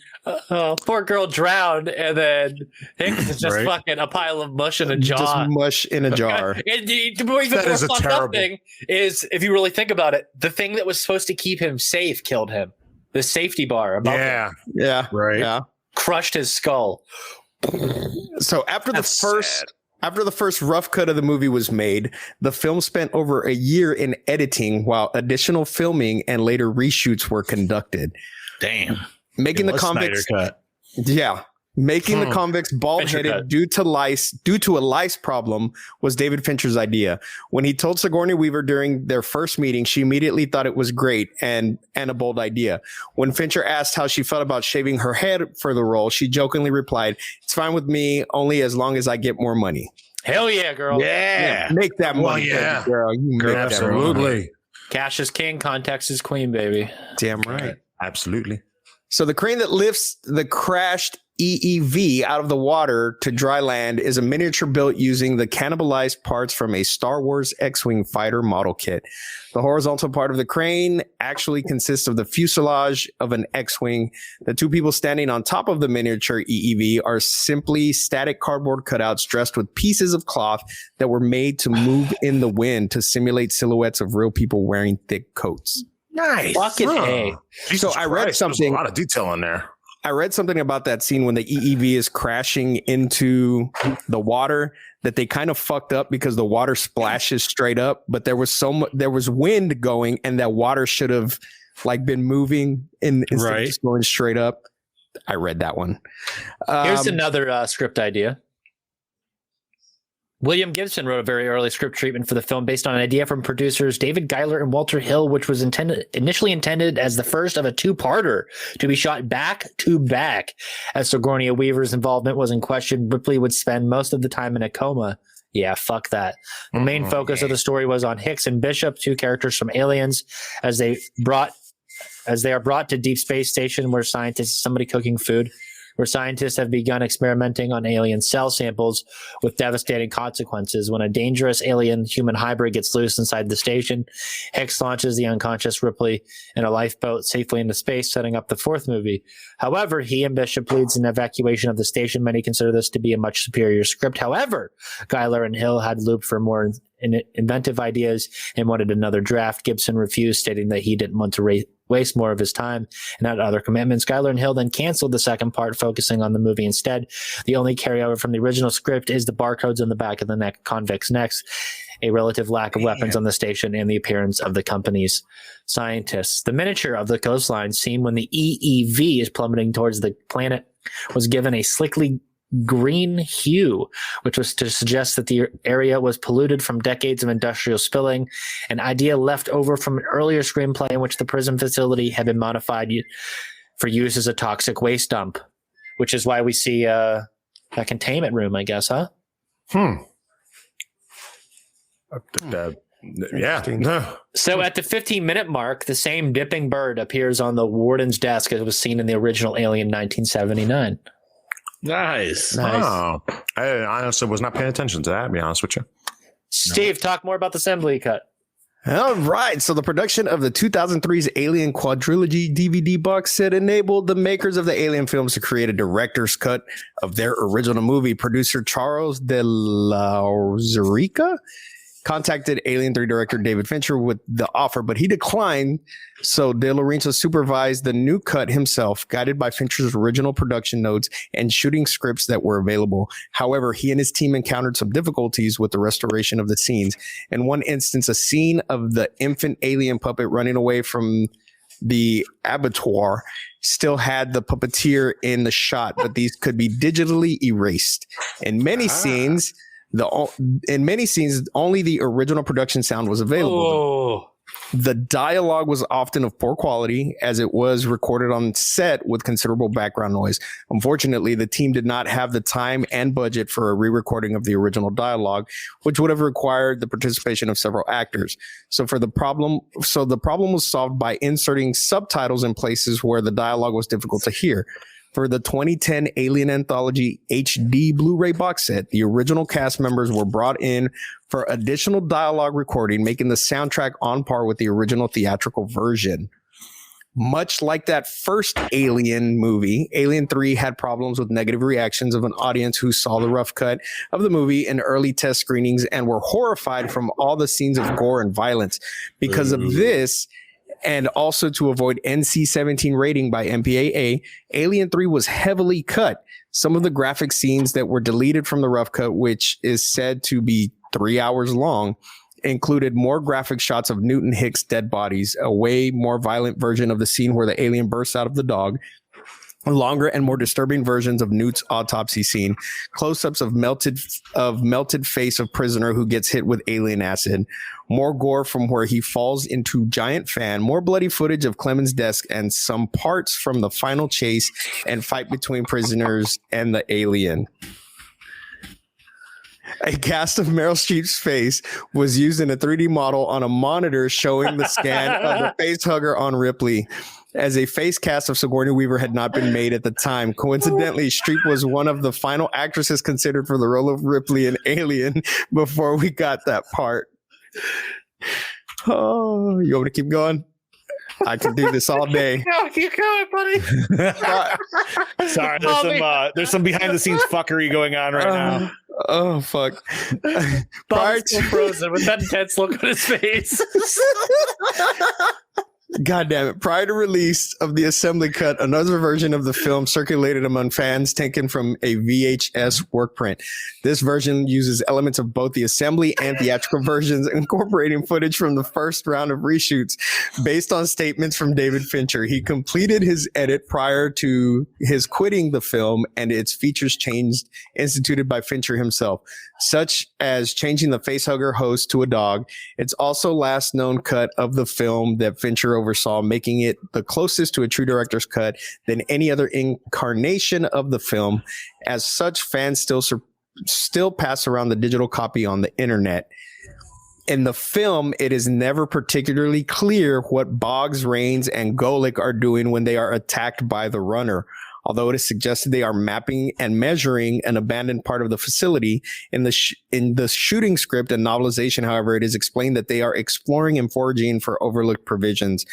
Poor girl drowned, and then Hicks is just fucking a pile of mush in a jar. Just mush in a jar. And the more fucked up thing is, if you really think about it, the thing that was supposed to keep him safe killed him. The safety bar above him. Yeah. Right. Yeah. Crushed his skull. So after the first rough cut of the movie was made, the film spent over a year in editing while additional filming and later reshoots were conducted. Damn. Making the convicts cut. Yeah. Making the convicts bald-headed due to a lice problem was David Fincher's idea. When he told Sigourney Weaver during their first meeting, she immediately thought it was great and a bold idea. When Fincher asked how she felt about shaving her head for the role, she jokingly replied, "It's fine with me, only as long as I get more money." Hell yeah, girl. Yeah. Make that money, girl. You make absolutely. That money. Cash is king, context is queen, baby. Damn right. Absolutely. So the crane that lifts the crashed EEV out of the water to dry land is a miniature built using the cannibalized parts from a Star Wars X-Wing fighter model kit. The horizontal part of the crane actually consists of the fuselage of an X-Wing. The two people standing on top of the miniature EEV are simply static cardboard cutouts dressed with pieces of cloth that were made to move in the wind to simulate silhouettes of real people wearing thick coats. Nice. Fucking A. So I read something. There's a lot of detail in there. I read something about that scene when the EEV is crashing into the water that they kind of fucked up because the water splashes straight up, but there was wind going and that water should have like been moving instead of just going straight up. I read that one. Here's another script idea. William Gibson wrote a very early script treatment for the film based on an idea from producers David Giler and Walter Hill, which was initially intended as the first of a two-parter to be shot back to back. As Sigourney Weaver's involvement was in question, Ripley would spend most of the time in a coma. Yeah, fuck that. The main focus of the story was on Hicks and Bishop, two characters from Aliens, as they are brought to Deep Space Station where somebody cooking food, where scientists have begun experimenting on alien cell samples with devastating consequences. When a dangerous alien-human hybrid gets loose inside the station, Hicks launches the unconscious Ripley in a lifeboat safely into space, setting up the fourth movie. However, he and Bishop leads an evacuation of the station. Many consider this to be a much superior script. However, Giler and Hill had looped for more inventive ideas and wanted another draft. Gibson refused, stating that he didn't want to waste more of his time and had other commitments. Giler and Hill then canceled the second part, focusing on the movie instead. The only carryover from the original script is the barcodes on the back of the convicts' necks, a relative lack of weapons on the station, and the appearance of the company's scientists. The miniature of the coastline seen when the EEV is plummeting towards the planet was given a slickly green hue, which was to suggest that the area was polluted from decades of industrial spilling, an idea left over from an earlier screenplay in which the prison facility had been modified for use as a toxic waste dump, which is why we see a containment room, I guess, huh? Yeah. So at the 15-minute mark, the same dipping bird appears on the warden's desk as was seen in the original Alien 1979. Nice. Oh, I honestly was not paying attention to that, to be honest with you. Steve, talk more about the assembly cut. All right. So the production of the 2003's Alien Quadrilogy DVD box set enabled the makers of the Alien films to create a director's cut of their original movie. Producer Charles de la Zurica contacted Alien 3 director David Fincher with the offer, but he declined. So De Laurentiis supervised the new cut himself, guided by Fincher's original production notes and shooting scripts that were available. However, he and his team encountered some difficulties with the restoration of the scenes. In one instance, a scene of the infant alien puppet running away from the abattoir still had the puppeteer in the shot, but these could be digitally erased. In many scenes, only the original production sound was available. The dialogue was often of poor quality, as it was recorded on set with considerable background noise. Unfortunately, the team did not have the time and budget for a re-recording of the original dialogue, which would have required the participation of several actors. So the problem was solved by inserting subtitles in places where the dialogue was difficult to hear. For the 2010 Alien Anthology HD Blu-ray box set, the original cast members were brought in for additional dialogue recording, making the soundtrack on par with the original theatrical version. Much like that first Alien movie, Alien 3 had problems with negative reactions of an audience who saw the rough cut of the movie in early test screenings and were horrified from all the scenes of gore and violence. Because of this, and also to avoid NC-17 rating by MPAA, Alien 3 was heavily cut. Some of the graphic scenes that were deleted from the rough cut, which is said to be 3 hours long, included more graphic shots of Newton Hicks' dead bodies, a way more violent version of the scene where the alien bursts out of the dog, longer and more disturbing versions of Newt's autopsy scene, close-ups of melted face of prisoner who gets hit with alien acid, more gore from where he falls into giant fan, more bloody footage of Clemens' desk, and some parts from the final chase and fight between prisoners and the alien. A cast of Meryl Streep's face was used in a 3D model on a monitor showing the scan of the face hugger on Ripley, as a face cast of Sigourney Weaver had not been made at the time. Coincidentally, Streep was one of the final actresses considered for the role of Ripley in Alien before we got that part. Oh, you want me to keep going? I can do this all day. No, keep going, buddy. Sorry, there's some behind the scenes fuckery going on right now. Oh, fuck. Bob's still frozen with that intense look on his face. God damn it. Prior to release of the assembly cut, another version of the film circulated among fans taken from a VHS work print. This version uses elements of both the assembly and theatrical versions, incorporating footage from the first round of reshoots based on statements from David Fincher. He completed his edit prior to his quitting the film, and its features changed instituted by Fincher himself, such as changing the facehugger host to a dog. It's also last known cut of the film that Fincher oversaw, making it the closest to a true director's cut than any other incarnation of the film. As such, fans still pass around the digital copy on the internet. In the film, it is never particularly clear what Boggs, Rains, and Golick are doing when they are attacked by the runner. Although it is suggested they are mapping and measuring an abandoned part of the facility. In the shooting script and novelization, however, it is explained that they are exploring and foraging for overlooked provisions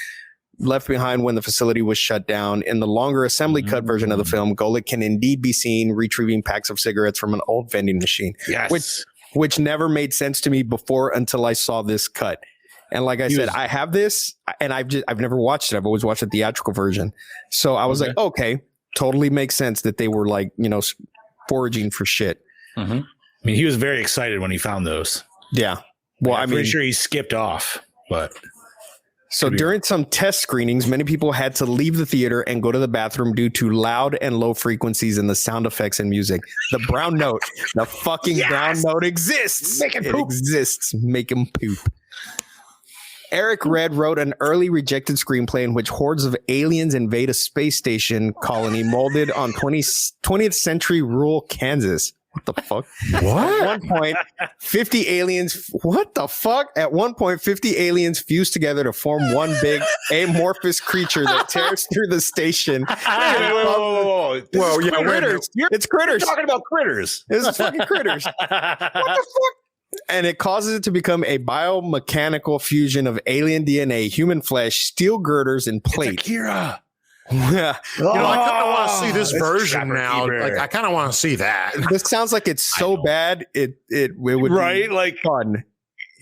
left behind when the facility was shut down. In the longer assembly cut version of the film, Golick can indeed be seen retrieving packs of cigarettes from an old vending machine. Yes. Which never made sense to me before until I saw this cut. And like I said, I have this, and I've never watched it. I've always watched the theatrical version. So I was like, okay. Totally makes sense that they were like, foraging for shit. Mm-hmm. I mean, he was very excited when he found those. Yeah. Well, I'm pretty sure he skipped off, but So during some test screenings, many people had to leave the theater and go to the bathroom due to loud and low frequencies in the sound effects and music. The brown note, the fucking brown note exists. It exists. Make him poop. Eric Red wrote an early rejected screenplay in which hordes of aliens invade a space station colony molded on 20th century rural Kansas. What the fuck? What? At one point, 50 aliens. What the fuck? At one point, 50 aliens fused together to form one big amorphous creature that tears through the station. Whoa. Whoa, yeah, critters. It's critters. You're talking about critters. It's fucking critters. What the fuck? And it causes it to become a biomechanical fusion of alien DNA, human flesh, steel girders, and plate. Akira. Yeah. You know, I kind of want to see this it's version now. Eber. Like, I kind of want to see that. This sounds like it's so bad. It would Right? be Like, fun.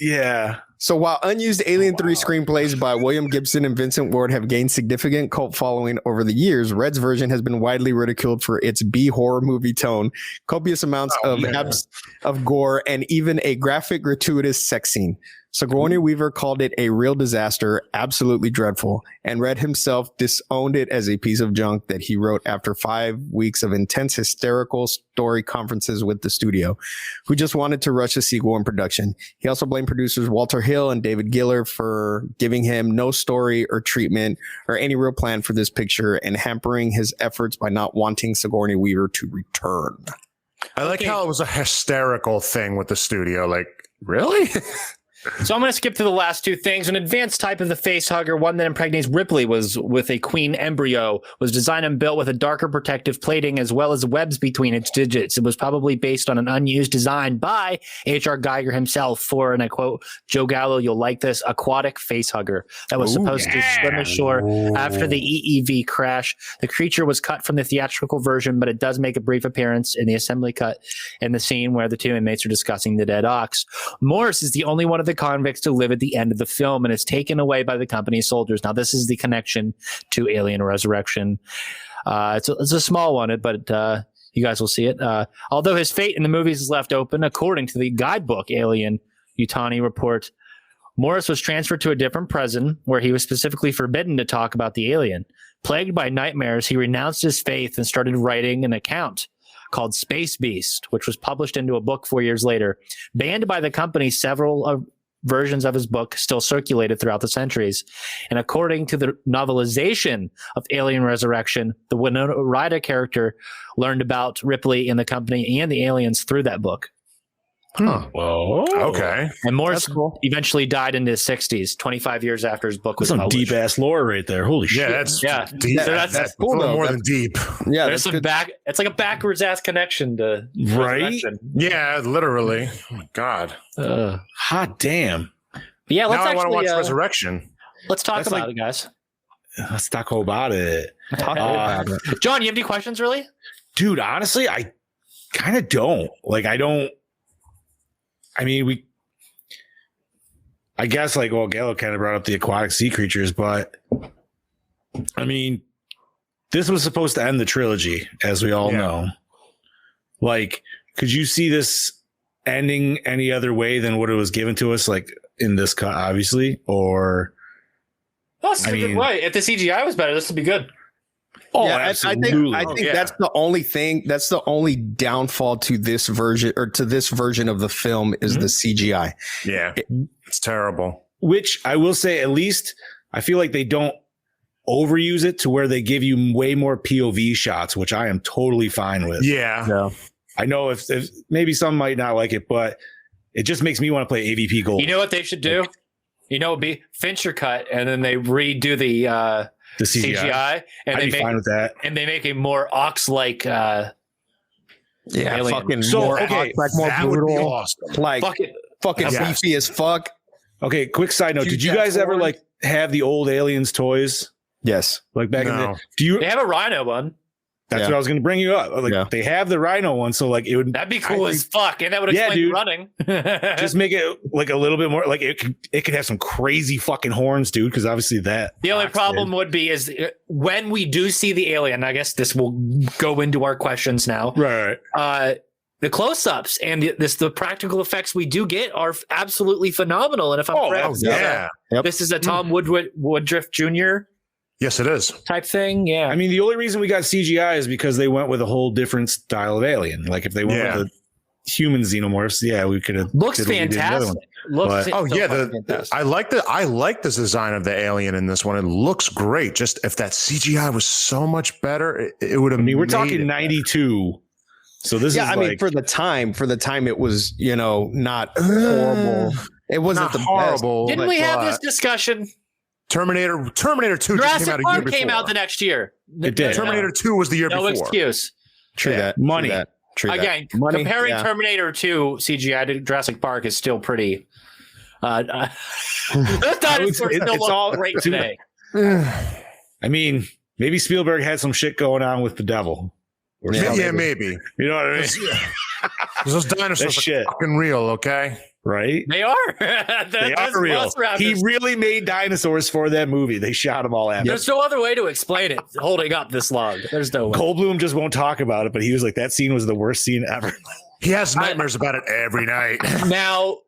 yeah. So while unused Alien 3 screenplays by William Gibson and Vincent Ward have gained significant cult following over the years, Red's version has been widely ridiculed for its B horror movie tone, copious amounts of gore, and even a graphic, gratuitous sex scene. Sigourney Weaver called it a real disaster, absolutely dreadful, and Red himself disowned it as a piece of junk that he wrote after 5 weeks of intense hysterical story conferences with the studio, who just wanted to rush a sequel in production. He also blamed producers Walter Hill and David Giller for giving him no story or treatment or any real plan for this picture and hampering his efforts by not wanting Sigourney Weaver to return. I like how it was a hysterical thing with the studio. Like, really? So I'm going to skip through the last two things. An advanced type of the face hugger, one that impregnates Ripley, was with a queen embryo, was designed and built with a darker protective plating as well as webs between its digits. It was probably based on an unused design by H.R. Geiger himself for, and I quote, Joe Gallo, you'll like this, aquatic face hugger that was supposed to swim ashore after the EEV crash. The creature was cut from the theatrical version, but it does make a brief appearance in the assembly cut in the scene where the two inmates are discussing the dead ox. Morse is the only one of the convicts to live at the end of the film and is taken away by the company's soldiers. Now, this is the connection to Alien Resurrection. It's a small one, but you guys will see it. Although his fate in the movies is left open, according to the guidebook Alien Yutani report, Morris was transferred to a different prison where he was specifically forbidden to talk about the alien. Plagued by nightmares, he renounced his faith and started writing an account called Space Beast, which was published into a book 4 years later. Banned by the company, several versions of his book still circulated throughout the centuries. And according to the novelization of Alien Resurrection, the Winona Ryder character learned about Ripley and the company and the aliens through that book. Whoa. Okay. And Morse eventually died in his 60s, 25 years after his book was Some published. deep ass lore right there. Holy shit. Yeah, that's deep. So That's cool. More than deep. Yeah, There's some it's like a backwards ass connection to Resurrection. Yeah, literally. Oh my god. Hot damn. But yeah, let's now I want to actually watch Resurrection. let's talk That's about like- it, guys. Let's talk about it. John, you have any questions, really? Dude, honestly, I kind of don't. Like, I guess, like, well, Gallo kind of brought up the aquatic sea creatures, but I mean, this was supposed to end the trilogy, as we all know. Like, could you see this ending any other way than what it was given to us, like in this cut, obviously? Or, That's a good way. If the CGI was better, this would be good. oh, yeah, absolutely. I think that's the only thing. That's the only downfall to this version of the film is the CGI. Yeah, it's terrible. Which I will say, at least I feel like they don't overuse it to where they give you way more POV shots, which I am totally fine with. Yeah. I know if maybe some might not like it, but it just makes me want to play AVP Gold. You know what they should do? You know, it'd be Fincher cut, and then they redo the CGI, and I'd be fine with that. And they make a more ox-like. Yeah, Alien. fucking So, more, okay, like more that would be brutal, awesome. like fucking Yes. beefy as fuck. Okay, quick side note. Did you guys ever like have the old Aliens toys? Yes, Like back in No. the do you They have a rhino one. that's Yeah. what I was gonna bring you up. Like they have the Rhino one, so like it would That'd be cool as fuck, and that would explain dude. running. just make it like a little bit more like it could have some crazy fucking horns, dude, because obviously that The only Ox problem did. would be is when we do see the alien. I guess this will go into our questions now. Right. the close-ups and the practical effects we do get are absolutely phenomenal. And if I'm correct, this is a Tom Woodruff Jr. Yes, it is. Type thing. Yeah. I mean, the only reason we got CGI is because they went with a whole different style of alien. Like if they went with the human xenomorphs, we could have. Looks fantastic. I like the design of the alien in this one. It looks great. Just if that CGI was so much better, it would have. I mean, we're talking 92. So this is I mean, for the time, it was, not horrible. It wasn't the horrible. Didn't we have this discussion? Terminator 2 Jurassic Park came out the next year. It did. Terminator 2 was the year before. No excuse. True that. Money. Again, comparing Terminator 2 CGI to Jurassic Park is still pretty. Those dinosaurs still look great today. I mean, maybe Spielberg had some shit going on with the devil. Maybe. You know what I mean? Those dinosaurs are fucking real, okay? Right? They are. They are real. He really made dinosaurs for that movie. They shot them all at. There's no other way to explain it. Holding up this long. There's no way. Goldblum just won't talk about it, but he was like, that scene was the worst scene ever. He has nightmares about it every night. Now,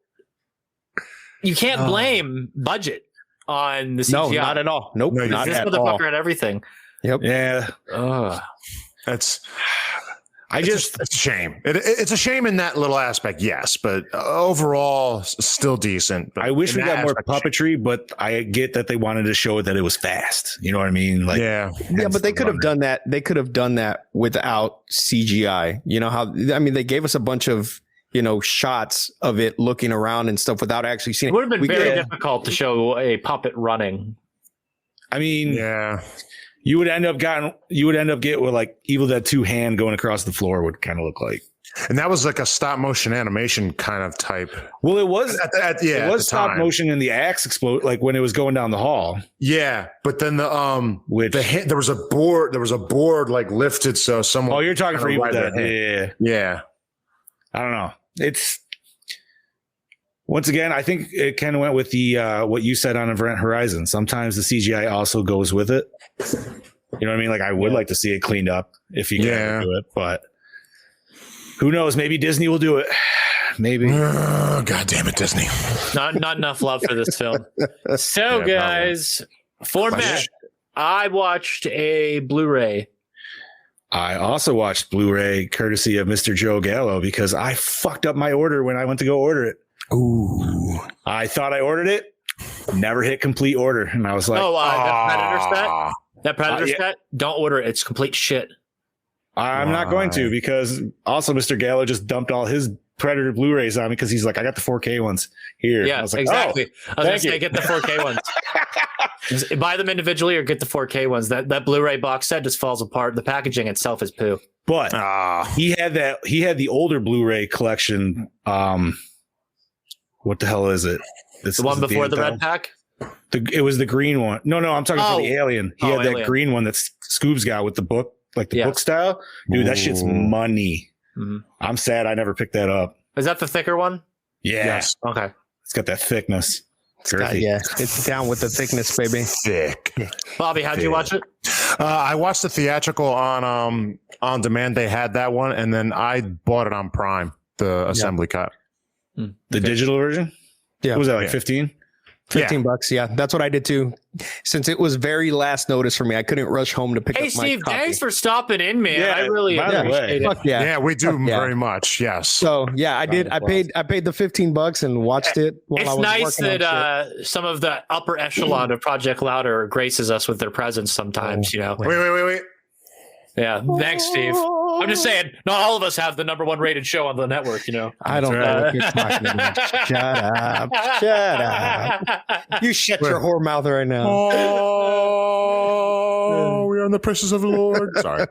you can't blame budget on the CGI. No, not at all. Nope. Not this at motherfucker all. had everything. Yep. Yeah. It's a shame. It's a shame in that little aspect, yes, but overall, still decent. But I wish we got more puppetry, but I get that they wanted to show that it was fast. You know what I mean? Like, but they could have done that. They could have done that without CGI. You know how? I mean, they gave us a bunch of shots of it looking around and stuff without actually seeing it. Would have been very difficult to show a puppet running. I mean, you would end up getting with like Evil Dead 2 hand going across the floor would kind of look like. And that was like a stop motion animation kind of type. Well, it was it was stop time. motion in the axe explode, like when it was going down the hall. Yeah, but then there was a board like lifted, so someone. Oh, you're talking for Evil Dead. Yeah. I don't know. It's once again, I think it kind of went with the what you said on Event Horizon. Sometimes the CGI also goes with it. You know what I mean? Like I would like to see it cleaned up if you can do it, but who knows? Maybe Disney will do it. Maybe. God damn it, Disney! Not enough love for this film. So, guys, for Matt, I watched a Blu-ray. I also watched Blu-ray courtesy of Mr. Joe Gallo because I fucked up my order when I went to go order it. Ooh. I thought I ordered it, never hit complete order. And I was like, that Predator set, don't order it. It's complete shit. I'm not going to, because also Mr. Gallo just dumped all his Predator Blu-rays on me because he's like, I got the 4K ones here. Yeah, I was like, exactly. I was going to say, get the 4K ones. Buy them individually or get the 4K ones. That Blu-ray box set just falls apart. The packaging itself is poo. But he had the older Blu-ray collection. What the hell is it? The one before the red pack? It was the green one. No, I'm talking about the Alien. He had that green one that Scoob's got with the book, like the book style. Dude, that shit's money. Mm-hmm. I'm sad I never picked that up. Is that the thicker one? Yeah. Yes. Okay. It's got that thickness. It's down with the thickness, baby. Thick. Bobby, how'd you watch it? I watched the theatrical on demand. They had that one, and then I bought it on Prime, the assembly cut. The digital version? Yeah. What was that, like 15? $15. Yeah, that's what I did too. Since it was very last notice for me, I couldn't rush home to pick up my copy. Hey, Steve, thanks for stopping in, man. I really appreciate it. Yeah, we do very much. Yes. So yeah, I did. I paid the $15 and watched it. While I was nice that some of the upper echelon of Project Louder graces us with their presence sometimes. You know. Wait. Yeah, thanks, Steve. I'm just saying, not all of us have the #1 rated show on the network, you know. I don't know what you're talking about. Shut up. You shut your whore mouth right now. Oh, we are in the presence of the Lord. Sorry.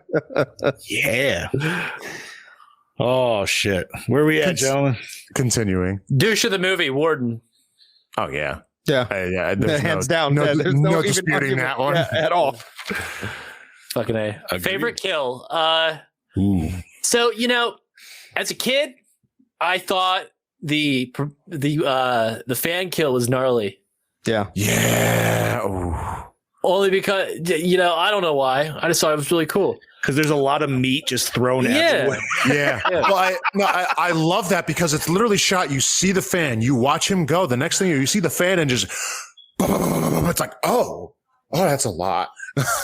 Yeah. Oh, shit. Where we at, gentlemen? Continuing. Douche of the movie, Warden. Oh, yeah. Yeah. Hands down. There's no even disputing that one. at all. Fucking A. Agreed. Favorite kill. So, you know, as a kid, I thought the fan kill was gnarly. Yeah. Yeah. Ooh. Only because, you know, I don't know why. I just thought it was really cool. because there's a lot of meat just thrown everywhere. Yeah. Well, I love that because it's literally shot. You see the fan, you watch him go. The next thing you see the fan and just, it's like, oh, that's a lot.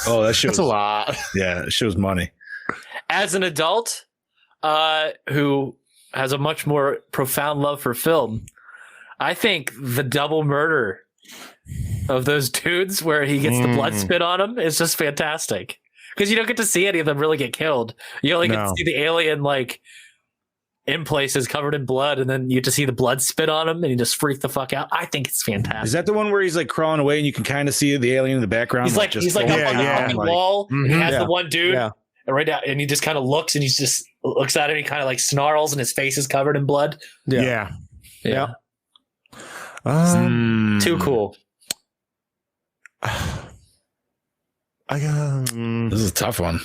Oh, that shows that's a lot. Yeah, it shows money. As an adult who has a much more profound love for film, I think the double murder of those dudes where he gets the blood spit on him is just fantastic. Because you don't get to see any of them really get killed. You only get to see the alien like in places covered in blood, and then you get to see the blood spit on him, and you just freak the fuck out. I think it's fantastic. Is that the one where he's like crawling away, and you can kind of see the alien in the background? He's like up on the fucking wall. And he has the one dude, and right now, and he just kind of looks, and he just looks at him. He kind of like snarls, and his face is covered in blood. Yeah. Too cool. This is a tough one.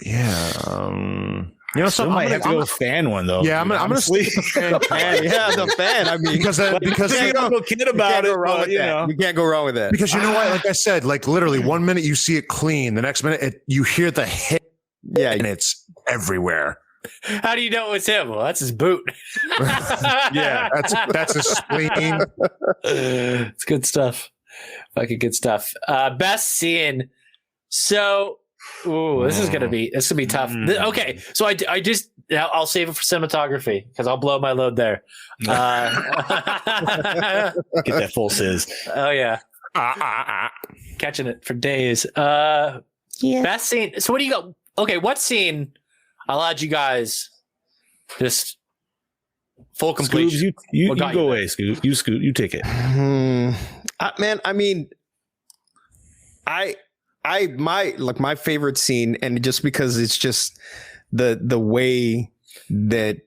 Yeah. So I might have to go with fan one though. Yeah, I'm gonna sleep the fan. The fan. I mean, because you know, kid about it, but, you know. You can't go wrong with that. Because you know what? Like I said, like literally 1 minute you see it clean, the next minute you hear the hit. Yeah, and it's everywhere. How do you know it's him? Well, that's his boot. Yeah, that's his spleen. It's good stuff. Fucking good stuff. Best scene. So, this is gonna be tough. Okay, so I'll save it for cinematography because I'll blow my load there. Get that full sizz. Oh yeah, catching it for days. Best scene. So what do you got? Okay, what scene allowed you guys just full completion? Scoobs, you go away, Scoop. You take it. Man, I mean, my favorite scene, and just because it's just the way that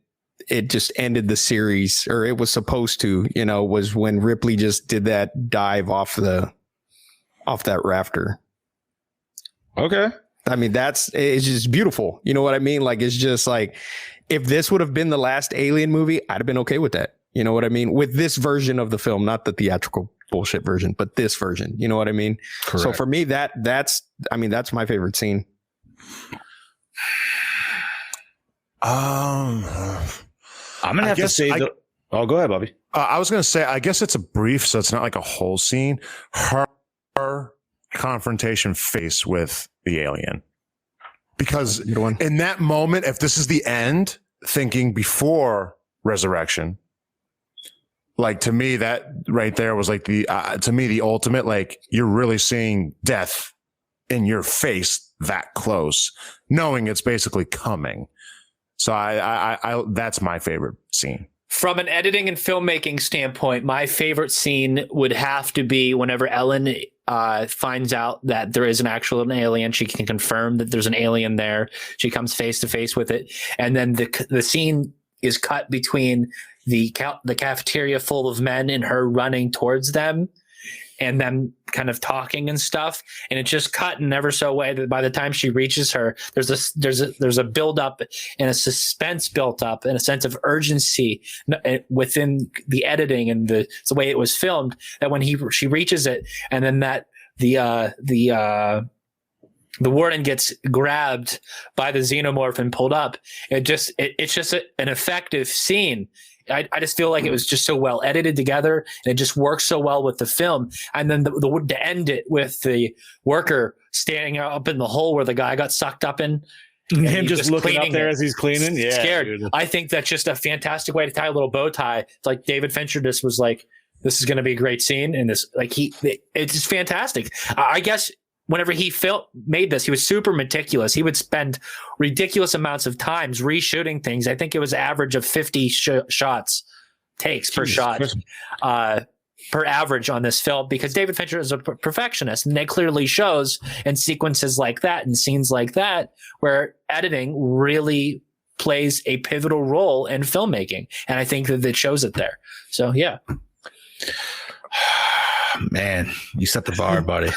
it just ended the series, or it was supposed to, was when Ripley just did that dive off that rafter. Okay. I mean, it's just beautiful. You know what I mean? Like, it's just like, if this would have been the last Alien movie, I'd have been okay with that. You know what I mean? With this version of the film, not the theatrical bullshit version, but this version. You know what I mean? Correct. So for me, that's my favorite scene. I'm gonna have to say go ahead, Bobby. I was gonna say, I guess it's a brief, so it's not like a whole scene. Her confrontation face with the alien, because in that moment, if this is the end, thinking before resurrection, like, to me, that right there was like to me the ultimate, like, you're really seeing death in your face that close, knowing it's basically coming. So I that's my favorite scene. From an editing and filmmaking standpoint, my favorite scene would have to be whenever Ellen finds out that there is an actual alien. She can confirm that there's an alien there. She comes face to face with it, and then the scene is cut between the cafeteria full of men and her running towards them, and them kind of talking and stuff. And it just cut in ever so way that by the time she reaches her, there's a build up and a suspense built up and a sense of urgency within the editing and the way it was filmed, that when she reaches it, and then that the warden gets grabbed by the xenomorph and pulled up. It's just an effective scene. I just feel like it was just so well edited together, and it just works so well with the film. And then to end it with the worker standing up in the hole where the guy got sucked up in, him just looking up there as he's cleaning, scared. Dude. I think that's just a fantastic way to tie a little bow tie. It's like David Fincher just was like, "This is going to be a great scene," and it's just fantastic. I guess whenever he made this, he was super meticulous. He would spend ridiculous amounts of times reshooting things. I think it was average of 50 takes per shot per average on this film, because David Fincher is a perfectionist, and that clearly shows in sequences like that and scenes like that, where editing really plays a pivotal role in filmmaking. And I think that it shows it there. So, yeah. Man, you set the bar, buddy.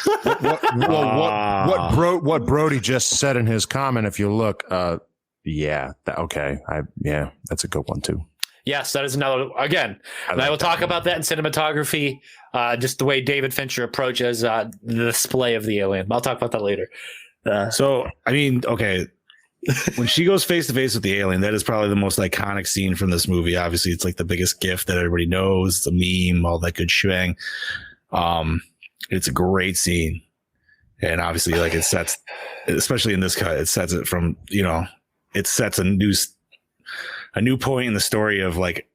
What Brody just said in his comment, if you look, that's a good one too. Yes, that is another. Again, I will talk about that in cinematography. Just the way David Fincher approaches the display of the alien. I'll talk about that later. So, I mean, okay. When she goes face to face with the alien, that is probably the most iconic scene from this movie. Obviously, it's like the biggest gift that everybody knows, the meme, all that good shebang. It's a great scene. And obviously, like it sets, especially in this cut, it sets it from, it sets a new point in the story of like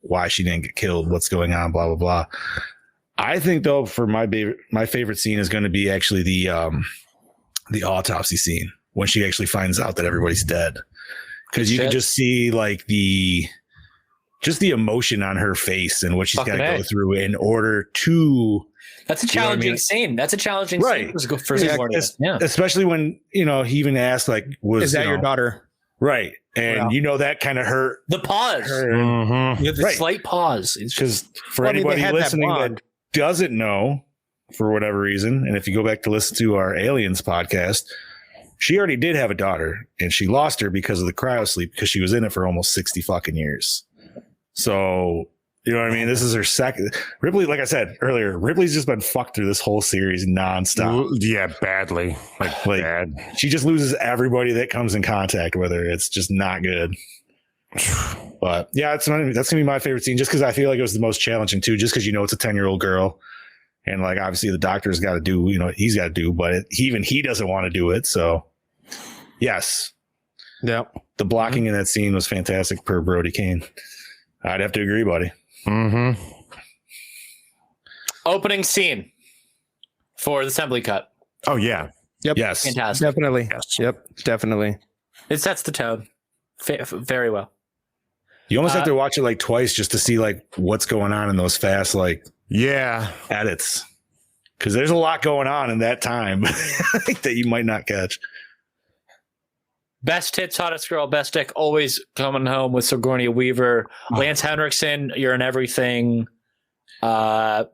why she didn't get killed, what's going on, blah, blah, blah. I think though, for my favorite scene is going to be actually the autopsy scene when she actually finds out that everybody's dead. Cause you can just see like the emotion on her face and what she's got to go through in order to. That's a challenging scene. That's a challenging scene. For especially when, he even asked like, is that your daughter? Right. And that kind of hurt. The pause. The slight pause. Because for anybody listening that doesn't know for whatever reason, and if you go back to listen to our Aliens podcast, she already did have a daughter and she lost her because of the cryosleep because she was in it for almost 60 fucking years. So, you know what I mean? This is her second. Ripley, like I said earlier, Ripley's just been fucked through this whole series nonstop. Yeah, badly. Like bad. She just loses everybody that comes in contact with her. It's just not good. But yeah, that's going to be my favorite scene just because I feel like it was the most challenging too, just because it's a 10-year-old girl. And like, obviously the doctor's got to do, he's got to do, but even he doesn't want to do it. So yes. Yeah. The blocking in that scene was fantastic per Brody Kane. I'd have to agree, buddy. Mm-hmm. Opening scene for the assembly cut. Oh yeah. Yep. Yes. Fantastic. Definitely. Yes. Yep. Definitely. It sets the tone very well. You almost have to watch it like twice just to see like what's going on in those fast edits. Because there's a lot going on in that time that you might not catch. Best hits, hottest girl, best dick, always coming home with Sigourney Weaver. Lance Henriksen, you're in everything. But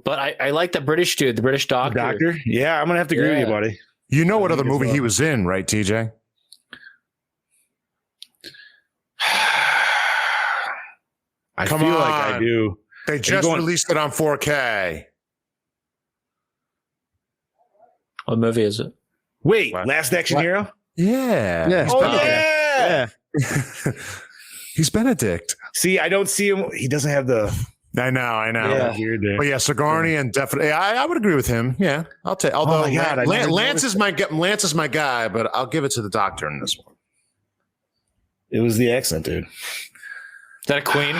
I like the British dude, the British doctor. Yeah, I'm going to have to agree with you, buddy. You know what other movie he was in, right, TJ? I feel like I do. They just released it on 4K. What movie is it? Wait, Last Action Hero? Yeah. Yeah. He's Benedict. See, I don't see him. He doesn't have the. I know. Yeah. Weird there. But yeah, Sigourney and definitely, I would agree with him. Yeah, I'll take. Although Lance is my guy, but I'll give it to the doctor in this one. It was the accent, dude. Is that a queen?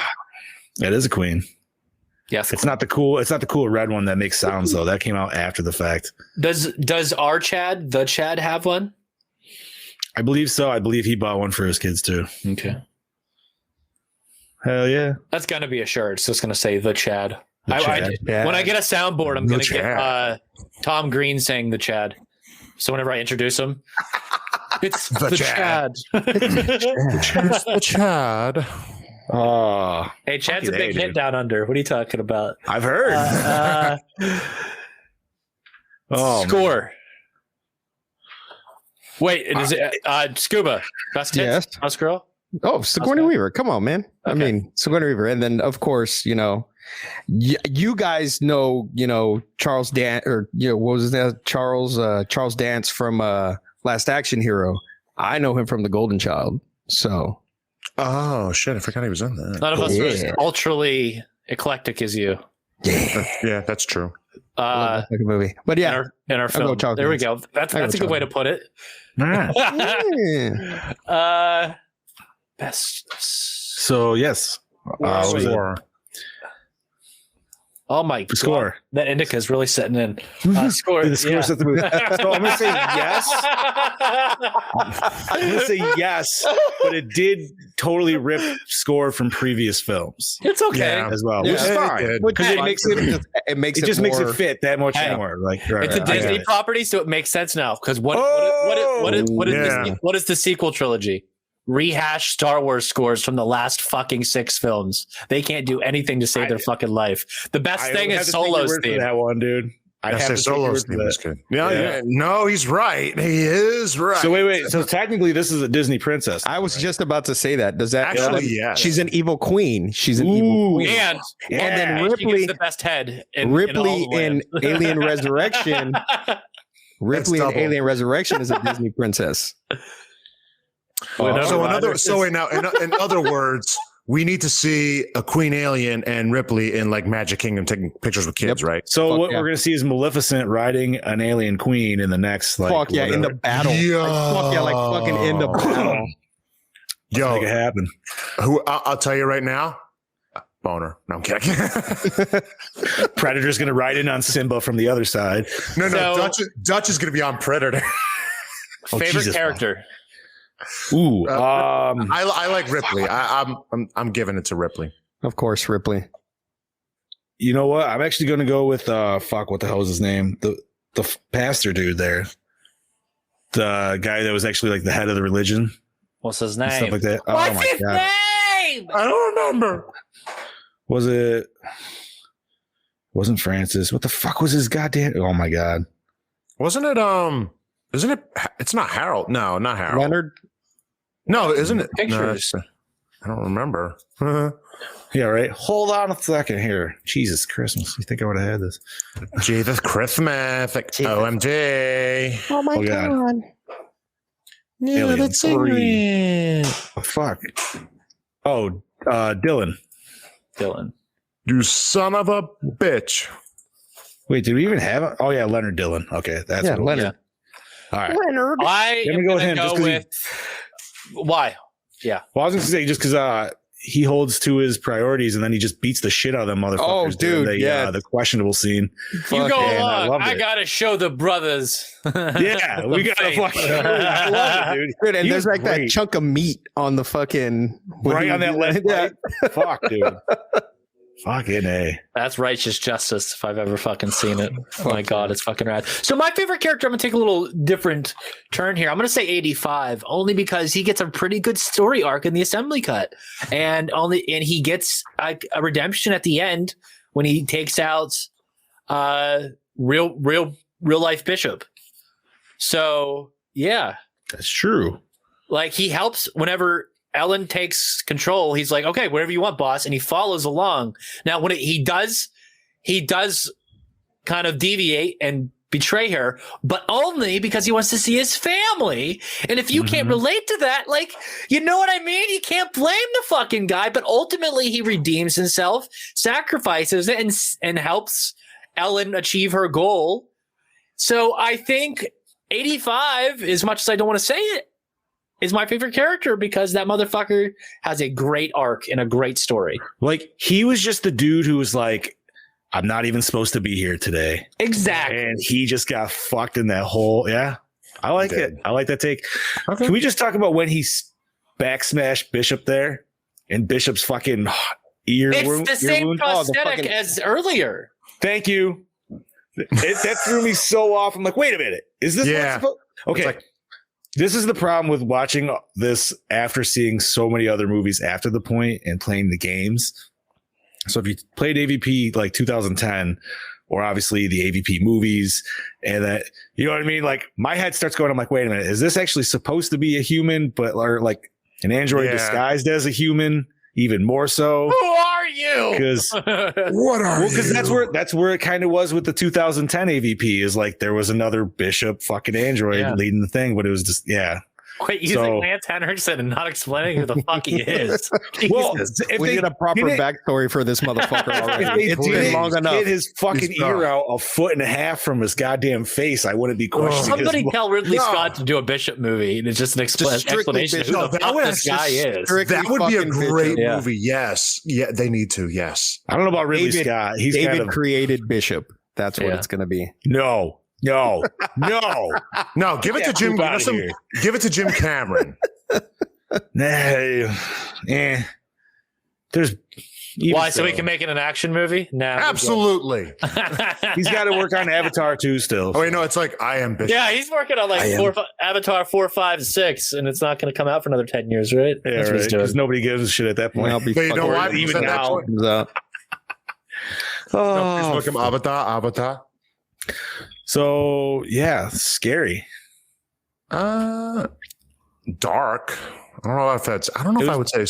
It is a queen. Yes, it's not the cool red one that makes sounds though. That came out after the fact. Does our Chad, the Chad, have one? I believe so. I believe he bought one for his kids too. Okay. Hell yeah. That's gonna be a shirt. It's just gonna say the Chad. When I get a soundboard, I'm gonna get Tom Green saying the Chad. So whenever I introduce him, it's the Chad. It's the Chad. Oh, hey, Chad's a big hit down under. What are you talking about? I've heard. Score. Man. Wait, is it Scuba? Best hit? Yes. Best girl? Oh, Sigourney Weaver. Come on, man. Okay. I mean, Sigourney Weaver. And then, of course, you guys know, Charles Dance, or, what was his name? Charles Dance from Last Action Hero. I know him from The Golden Child. So. Oh, shit. I forgot he was in that. None of us are as ultrally eclectic as you. Yeah, that's true. Like a movie. But yeah. In our film. There we go. That's a good way to put it. Best. So, yes. Oh my score. God. That indica is really setting in. Score. The score set the movie. So I'm going to say yes. I'm going to say yes, but it did totally rip score from previous films. It's okay as well, which is fine because it makes it more, fit that much more. Like it's a Disney property, so it makes sense now. Because what is the sequel trilogy? Rehash Star Wars scores from the last fucking 6 films. They can't do anything to save their fucking life. The best thing is Solo's theme. That one, dude. I have to say Solo's theme is good. Yeah. No, he's right. He is right. So wait. So technically, this is a Disney princess. I was just about to say that. Does that actually? Yeah. She's an evil queen. She's an evil queen. And then Ripley, the best head. In Alien Resurrection. Ripley in double. Alien Resurrection is a Disney princess. In other words, we need to see a Queen Alien and Ripley in like Magic Kingdom taking pictures with kids, right? So Fuck what yeah. we're gonna see is Maleficent riding an alien queen in the next like Fuck yeah, in the battle. Yo. Like, fuck yeah, like fucking in the battle. Yo, make it happen. who I'll tell you right now, boner. No, I'm kidding. Predator's gonna ride in on Simba from the other side. no, So- Dutch is gonna be on Predator. Favorite Jesus, character. Ooh, I like Ripley. I'm giving it to Ripley. Of course, Ripley. you know what? I'm actually gonna go with what the hell is his name? The pastor dude there. The guy that was actually like the head of the religion. What's his and name? Stuff like that. What's oh my his God. name? I don't remember. Was it? Wasn't Francis? What the fuck was his goddamn? Oh my God. Wasn't it? Isn't it? It's not Harold. No, not Harold. Leonard. No, isn't it? Pictures. No, I don't remember. Yeah, right. Hold on a second here. Jesus Christmas. You think I would have had this? Jesus Christmas. Like, OMG. Oh my Oh, God. God. Yeah, Alien that's 3. Oh, fuck. Oh, Dylan. Dylan. You son of a bitch. Wait, did we even have it? Oh yeah, Leonard Dillon. Okay, that's Yeah, what it was. Leonard. All right. Leonard. I Let am me go with gonna him, just go 'cause he- with why? Yeah. Well, I was going to say just because he holds to his priorities, and then he just beats the shit out of them motherfuckers. Oh, during dude, yeah. the questionable scene. You go yeah, I along. loved I it. gotta show the brothers. Yeah, we got to Faith. fucking. I love it, dude. Dude, and He there's was like that great. chunk of meat on the fucking right on that left. Yeah. Right? Fuck, dude. Fucking A. That's righteous justice if I've ever fucking seen it. Oh my God, it's fucking rad. So my favorite character, I'm gonna take a little different turn here. I'm gonna say 85, only because he gets a pretty good story arc in the assembly cut, and he gets a redemption at the end when he takes out real life Bishop. So yeah, That's true. like he helps whenever Ellen takes control. He's like, okay, whatever you want, boss. And he follows along. Now, when he does kind of deviate and betray her, but only because he wants to see his family. And if you can't relate to that, like, you know what I mean? You can't blame the fucking guy, but ultimately he redeems himself, sacrifices it, and helps Ellen achieve her goal. So I think 85, as much as I don't want to say it, is my favorite character because that motherfucker has a great arc and a great story. Like he was just the dude who was like, I'm not even supposed to be here today. Exactly. And he just got fucked in that hole. Yeah. I like it. I like that take. Okay. Can we just talk about when he backsmashed Bishop there and Bishop's fucking ear wound? It's the ear same wound? prosthetic as earlier. Thank you. That threw me so off. I'm like, wait a minute. Is this Yeah. what's supposed- Okay. It's like- This is the problem with watching this after seeing so many other movies after the point and playing the games. So if you played AVP like 2010, or obviously the AVP movies, and that, you know what I mean? Like my head starts going, I'm like, wait a minute, is this actually supposed to be a human, but or like an android disguised as a human? Even more so. Who are you? Because What are because that's where it kind of was with the 2010 AVP, is like there was another Bishop fucking android leading the thing, but it was just Quit using Lance Henriksen and not explaining who the fuck he is. Well, Jesus. if We they need a proper didn't- backstory for this motherfucker if already. they It's been didn't long enough. get his fucking He's ear done. out a foot and a half from his goddamn face, I wouldn't be questioning. Somebody his- tell Ridley Scott to do a Bishop movie, and it's just an strictly explanation of who Bishop. the fuck this guy is. Strictly That would be a fucking great Bishop. Yeah. movie. Yes. Yeah, they need to. Yes. I don't know about Ridley David- Scott. He's David kind of created Bishop. That's what Yeah. it's going to be. no. No, give it to Jim. Move outta here. Give it to Jim Cameron. Nah, there's even Why? So we can make it an action movie? Nah. Absolutely. He's got to work on Avatar 2 still. Oh wait, no, it's like I am Bishop. Yeah, he's working on like Avatar 4, 5, 6, and it's not going to come out for another 10 years, right? Yeah, That's what he's right. doing. Because nobody gives a shit at that point. I'll be But you know fucking what? Even So that's now. what- comes out. No, please look him Avatar. So yeah, scary. Dark. I don't know if that's. I don't know if I would say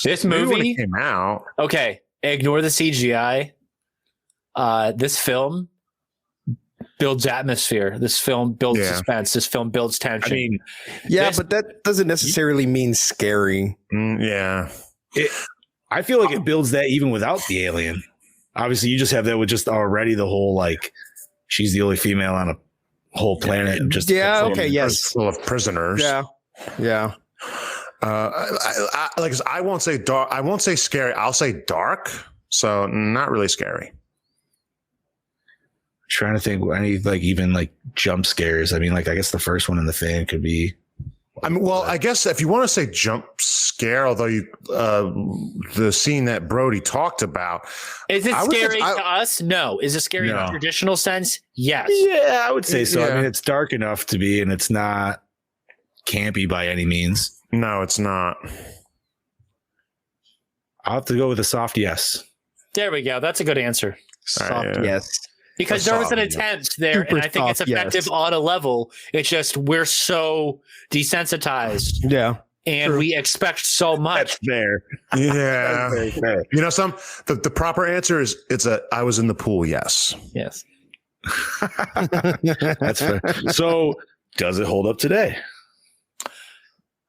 This maybe when movie- it came out. Okay, ignore the CGI. This film builds atmosphere. This film builds suspense. This film builds tension. I mean, but that doesn't necessarily mean scary. Yeah. I feel like it builds that even without the alien. Obviously, you just have that with just already the whole, like, she's the only female on a whole planet. Just yes. Full of prisoners. Yeah. I won't say dark. I won't say scary. I'll say dark. So not really scary. Trying to think any even jump scares. I mean, I guess the first one in the fan could be. I mean, well, I guess if you want to say jump scare, although the scene that Brody talked about, is it scary to us? No. Is it scary in a traditional sense? Yes. Yeah, I would say so. I mean, it's dark enough to be, and it's not campy by any means. No, it's not. I'll have to go with a soft yes. There we go. That's a good answer. Soft yes. Because there was an attempt there, and I think it's effective on a level. It's just we're so desensitized. Yeah. And we expect so much. That's fair. Yeah. That's fair. You know, the proper answer is I was in the pool, yes. Yes. That's fair. So does it hold up today?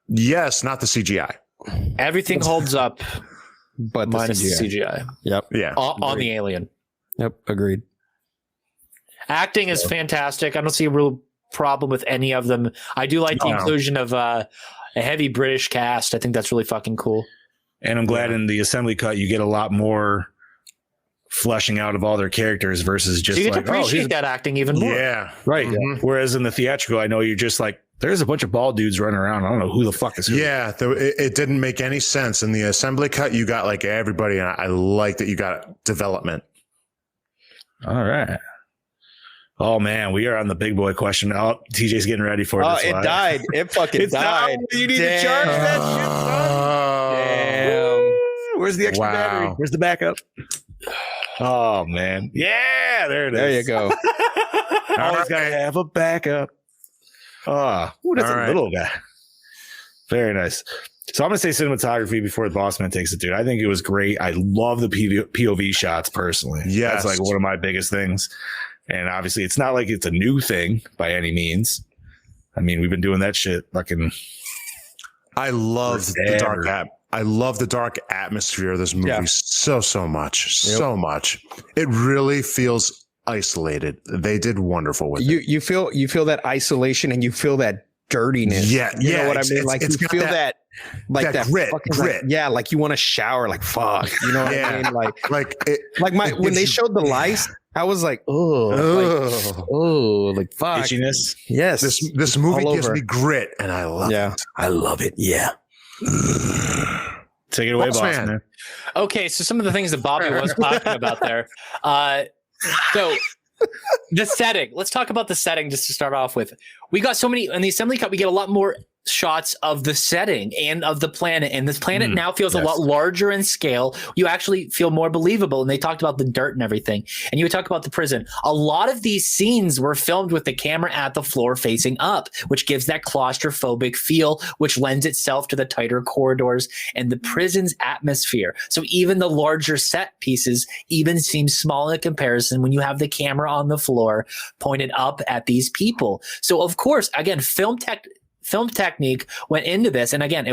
Yes, not the CGI. Everything holds up but minus the CGI. Yep. Yeah. On the alien. Yep. Agreed. Acting is fantastic. I don't see a real problem with any of them. I do like the inclusion of a heavy British cast. I think that's really fucking cool. And I'm glad in the assembly cut you get a lot more fleshing out of all their characters versus just so you get to appreciate that acting even more. Yeah, right. Mm-hmm. Whereas in the theatrical, I know you're just there's a bunch of bald dudes running around. I don't know who the fuck is who. Yeah, it didn't make any sense. In the assembly cut, you got everybody, and I like that you got development. All right. Oh man, we are on the big boy question. Oh, TJ's getting ready for this. It died. It fucking died. You need to charge that shit, son. Damn. Where's the extra battery? Where's the backup? Oh man. Yeah, there it is. There you go. Always gotta have a backup. Oh, that's a little guy. Very nice. So I'm gonna say cinematography before the boss man takes it, dude. I think it was great. I love the POV shots personally. Yes. That's one of my biggest things. And obviously, it's not like it's a new thing by any means. I mean, we've been doing that shit fucking. I love the dark I love the dark atmosphere of this movie so much, so much. It really feels isolated. They did wonderful with it. You feel that isolation and you feel that dirtiness. Yeah, you know what I mean. Like you feel that grit. Like you want to shower. Like fuck. You know what I mean? When when they showed the lice, I was like, oh, like fuck. Itchiness. Yes. This movie gives me grit, and I love it. I love it. Yeah. Take it away, boss man. Okay, so some of the things that Bobby was talking about there. So the setting. Let's talk about the setting just to start off with. We got so many in the assembly cut. We get a lot more shots of the setting and of the planet, and this planet now feels a lot larger in scale. You actually feel more believable, and they talked about the dirt and everything, and you would talk about the prison. A lot of these scenes were filmed with the camera at the floor facing up, which gives that claustrophobic feel, which lends itself to the tighter corridors and the prison's atmosphere. So even the larger set pieces even seem small in comparison when you have the camera on the floor pointed up at these people. So of course, again, film technique went into this. And again,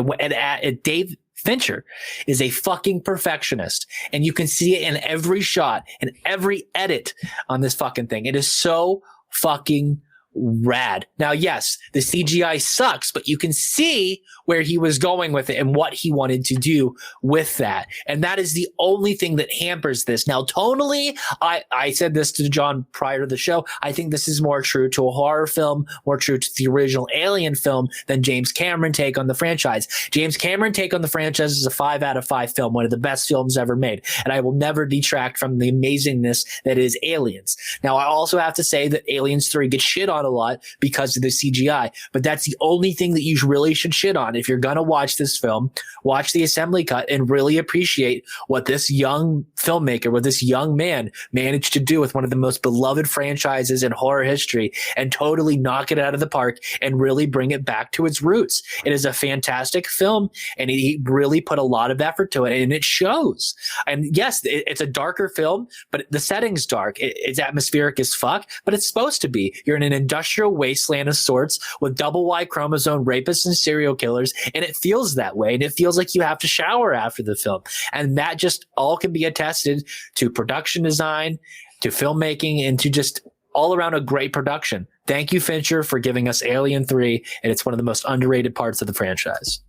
Dave Fincher is a fucking perfectionist. And you can see it in every shot, in every edit on this fucking thing. It is so fucking rad. Now, yes, the CGI sucks, but you can see where he was going with it and what he wanted to do with that. And that is the only thing that hampers this. Now, tonally, I said this to John prior to the show. I think this is more true to a horror film, more true to the original Alien film than James Cameron take on the franchise. James Cameron take on the franchise is a 5 out of 5 film, one of the best films ever made. And I will never detract from the amazingness that is Aliens. Now, I also have to say that Aliens 3 gets shit on on a lot because of the CGI. But that's the only thing that you really should shit on. If you're going to watch this film, watch the assembly cut and really appreciate what this young filmmaker, what this young man managed to do with one of the most beloved franchises in horror history and totally knock it out of the park and really bring it back to its roots. It is a fantastic film, and he really put a lot of effort to it, and it shows. And yes, it's a darker film, but the setting's dark. It's atmospheric as fuck, but it's supposed to be. You're in an industrial wasteland of sorts with double Y chromosome rapists and serial killers, and it feels that way. And it feels like you have to shower after the film. And that just all can be attested to production design, to filmmaking, and to just all around a great production. Thank you, Fincher, for giving us Alien 3, and it's one of the most underrated parts of the franchise.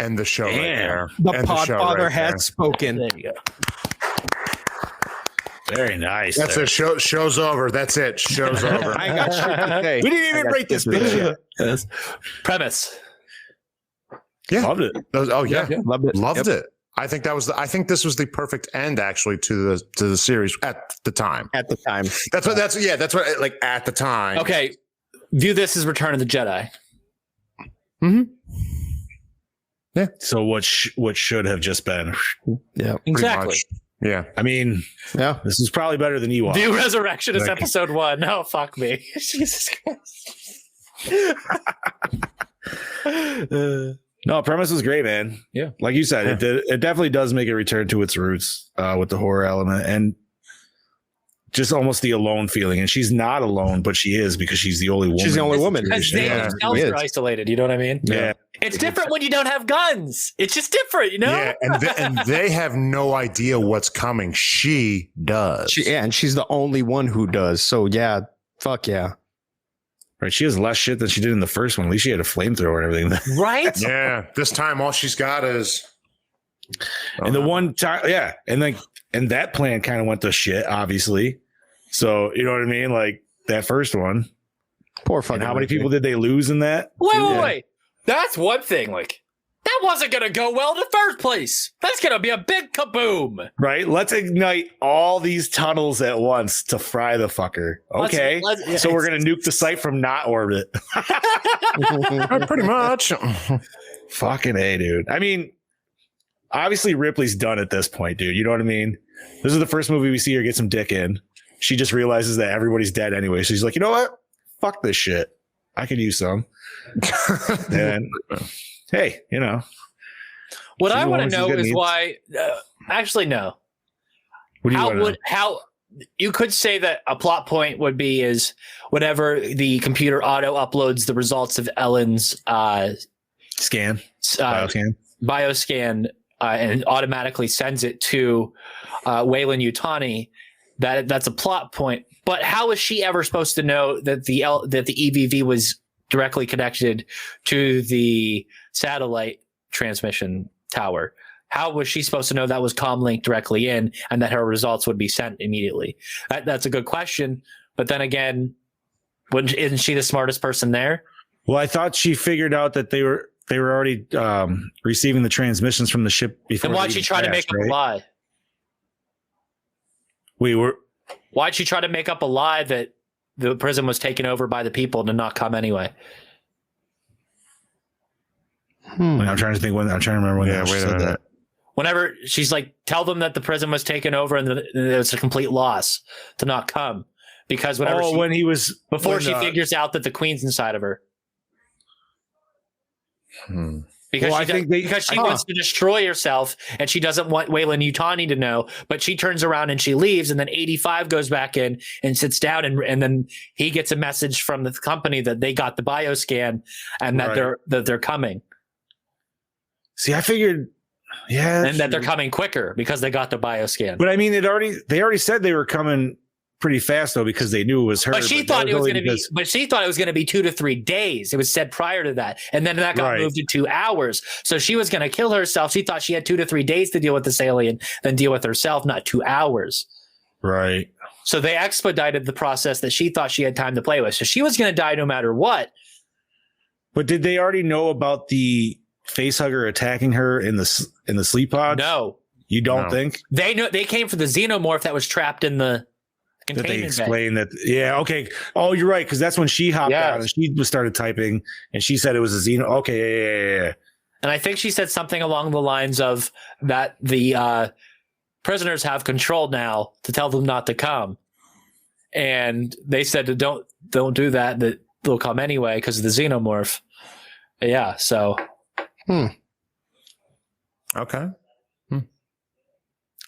And the show right there. The And Podfather right has there. spoken. There you go. Very nice. That's there. it. Show's over. That's it. Show's over. I ain't got shit to say. We didn't even rate this bitch yet. Yes. Premise. Yeah. Loved it. Oh yeah. Loved it. Loved it. I think this was the perfect end actually to the series at the time. At the time. That's what like at the time. Okay. View this as Return of the Jedi. So what should have just been? Yeah. Pretty Exactly. much. Yeah. I mean, Yeah. this is probably better than Ewok. View Resurrection is Like- episode 1. No, fuck me. Jesus Christ. No, premise was great, man. Yeah. Like you said, it definitely does make a return to its roots with the horror element and just almost the alone feeling. And she's not alone, but she is because she's the only woman. She's the only woman. Because they Yeah, themselves it is. are isolated. You know what I mean? Yeah. It's different when you don't have guns. It's just different, you know? Yeah, and they have no idea what's coming. She does. And she's the only one who does. So yeah, fuck yeah. Right. She has less shit than she did in the first one. At least she had a flamethrower and everything. Right? Yeah. This time, all she's got is. And the one time, yeah. And that plan kind of went to shit, obviously. So, you know what I mean? Like that first one. Poor And fucking. how many people did they lose in that? Wait. That's one thing. Like, that wasn't going to go well in the first place. That's going to be a big kaboom. Right? Let's ignite all these tunnels at once to fry the fucker. Okay. So we're going to nuke the site from not orbit. Pretty much. Fucking A, dude. I mean, obviously Ripley's done at this point, dude. You know what I mean? This is the first movie we see her get some dick in. She just realizes that everybody's dead anyway. So she's like, you know what? Fuck this shit. I could use some. And hey, you know. What I She's want the to one know she's is gonna why. Actually, no. What do you want to know? How you could say that a plot point would be is whenever the computer auto uploads the results of Ellen's Scan. Bioscan. bioscan and automatically sends it to Wayland Yutani. That's a plot point. But how is she ever supposed to know that the EVV was directly connected to the satellite transmission tower? How was she supposed to know that was comlinked directly in and that her results would be sent immediately? That's a good question. But then again, isn't she the smartest person there? Well, I thought she figured out that they were already receiving the transmissions from the ship before. Then why'd she try to make up a lie? Why'd she try to make up a lie that the prison was taken over by the people to not come anyway? I'm trying to remember when. Yeah, wait a minute. that. Whenever she's like, tell them that the prison was taken over and that it's a complete loss to not come. Because whenever she figures out that the queen's inside of her. Because she wants to destroy herself and she doesn't want Wayland Yutani to know, but she turns around and she leaves, and then 85 goes back in and sits down, and then he gets a message from the company that they got the bioscan and that they're coming. See, I figured, yeah, and that they're coming quicker because they got the bioscan. But I mean, they already said they were coming pretty fast though because they knew it was her. But she thought it was going to be. But she thought it was going to be 2 to 3 days. It was said prior to that, and then that got moved to 2 hours. So she was going to kill herself. She thought she had 2 to 3 days to deal with this alien, then deal with herself, not 2 hours. Right. So they expedited the process that she thought she had time to play with. So she was going to die no matter what. But did they already know about the facehugger attacking her in the sleep pod? No, you don't think they know. They came for the xenomorph that was trapped in the That they Containment bay. explain that. Yeah. Okay. Oh, you're right. Because that's when she hopped Yes. out and she started typing, and she said it was a Xeno. Okay. Yeah. And I think she said something along the lines of that the prisoners have control now to tell them not to come. And they said to don't do that, that they'll come anyway because of the xenomorph. Yeah, so. Okay.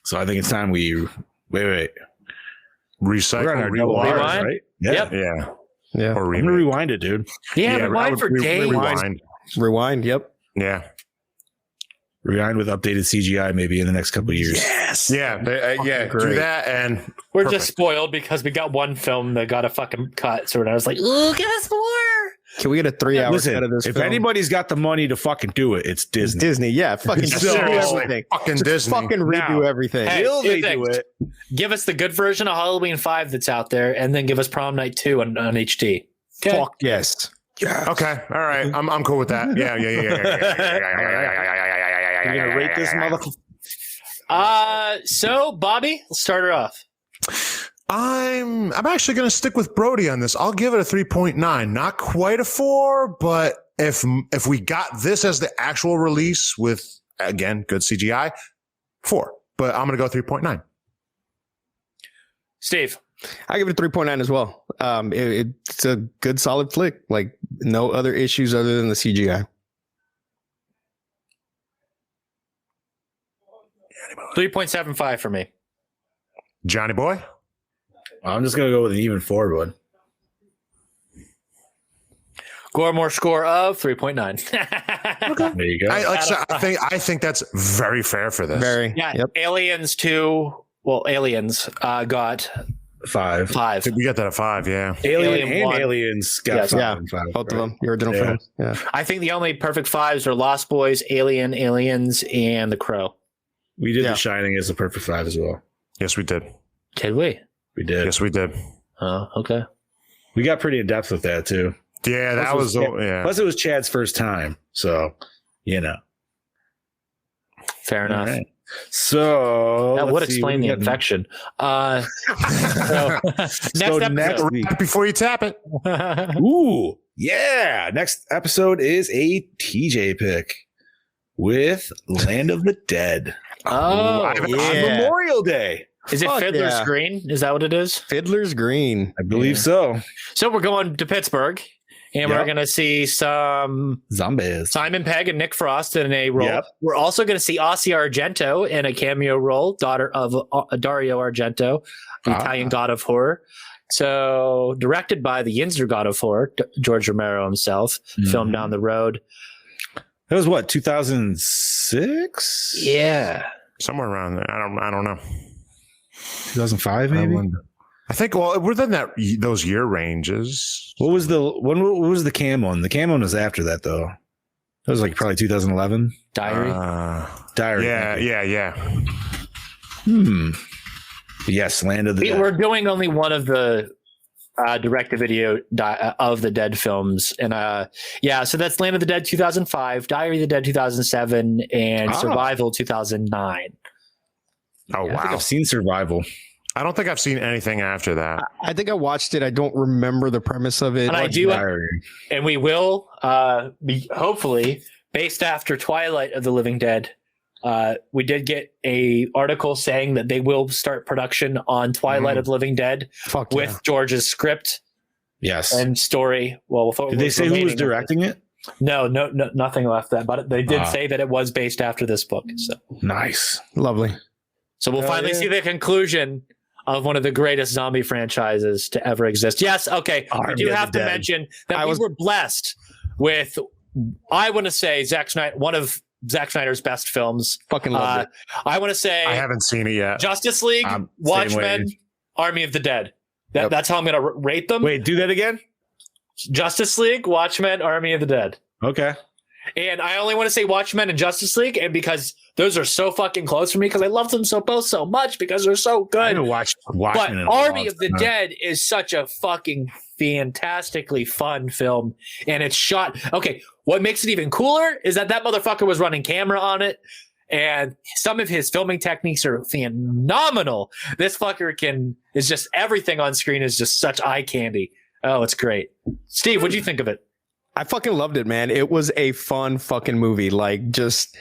So I think it's time we wait. Recycle, We're on our double R's, rewind? right? Yeah. Yep. Yeah. Or I'm gonna rewind it, dude. Yeah, I rewind would for days. Rewind. Yep. Yeah. Rewind with updated CGI maybe in the next couple of years. Yes. Yeah. Do great. that. And We're perfect. just spoiled because we got one film that got a fucking cut. So I was like, ooh, give us more. Can we get a 3-hour Listen, cut of this if film? anybody's got the money to fucking do it, it's Disney. Disney, yeah, fucking So, just do everything. Fucking Just Disney. fucking redo Now. everything. Hey, Will they two do things. it? Give us the good version of Halloween 5 that's out there, and then give us Prom Night 2 on HD. Okay. Fuck yes. Okay. All right. I'm cool with that. Yeah. You're gonna rate this motherfucker. So Bobby, let's start her off. I'm actually going to stick with Brody on this. I'll give it a 3.9. Not quite a 4, but if we got this as the actual release with, again, good CGI, 4. But I'm going to go 3.9. Steve. I give it a 3.9 as well. It's a good solid flick. Like no other issues other than the CGI. 3.75 for me. Johnny boy? I'm just gonna go with an even 4 one. Gore More score of 3.9. There you go. I think that's very fair for this. Very. Yeah. Yep. Aliens got 5. 5. We got that at 5, yeah. Alien Alien and 1. Aliens got Yes, 5 yeah. and 5. Both of them. The original Yeah. films. Yeah. I think the only perfect 5s are Lost Boys, Alien, Aliens, and The Crow. We did Yeah. The Shining as a perfect 5 as well. Yes, we did. Did we? We did. Yes, we did. Oh, okay. We got pretty in depth with that too. Yeah, that Plus was, it yeah. Plus, it was Chad's first time, so you know. Fair enough. All right. So That let's would see, explain what the do we got infection. Next week. Before you tap it. Ooh, yeah. Next episode is a TJ pick with Land of the Dead Oh, on yeah. Memorial Day. is it Fuck Fiddler's yeah. Green? Is that what it is? Fiddler's Green. I believe so. So we're going to Pittsburgh, and we're Yep. going to see some Zombies. Simon Pegg and Nick Frost in a role. Yep. We're also going to see Ossie Argento in a cameo role, daughter of Dario Argento, the Italian god of horror. So directed by the Yinzer god of horror, George Romero himself, filmed down the road. That was what, 2006? Yeah. Somewhere around there. I don't know. 2005 maybe. I think, well, within those year ranges. What was the Cam one? The Cam one was after that though. That was like probably 2011. Diary. Diary. Yeah. Yes, Land of the Dead. We're doing only one of the direct-to-video of the Dead films, and so that's Land of the Dead 2005, Diary of the Dead 2007, and Survival 2009. Oh, I think wow. I've seen Survival. I don't think I've seen anything after that. I think I watched it. I don't remember the premise of it. And I do, Diary. and we will be hopefully based after Twilight of the Living Dead. We did get a article saying that they will start production on Twilight of the Living Dead Fuck with yeah. George's script Yes. and story. Well, Did they say who was directing it? No, nothing left that, but they did say that it was based after this book. So Nice. Lovely. we'll finally see the conclusion of one of the greatest zombie franchises to ever exist. Yes, okay. Army We do of have the to Dead. mention that we were blessed with, I want to say, one of Zack Snyder's best films. Fucking loved it. I want to say I haven't seen it yet. Justice League, Same Watchmen, way. Army of the Dead. That's how I'm going to rate them. Wait, do that again? Justice League, Watchmen, Army of the Dead. Okay. And I only want to say Watchmen and Justice League, and because those are so fucking close for me, because I love them both so much because they're so I good. haven't watched Watchmen in But a Army long of the time. Dead is such a fucking fantastically fun film, and it's shot. Okay, what makes it even cooler is that motherfucker was running camera on it, And some of his filming techniques are phenomenal. This fucker is just everything on screen is just such eye candy. Oh, it's great. Steve, what'd you think of it? I fucking loved it, man. It was a fun fucking movie. Like, just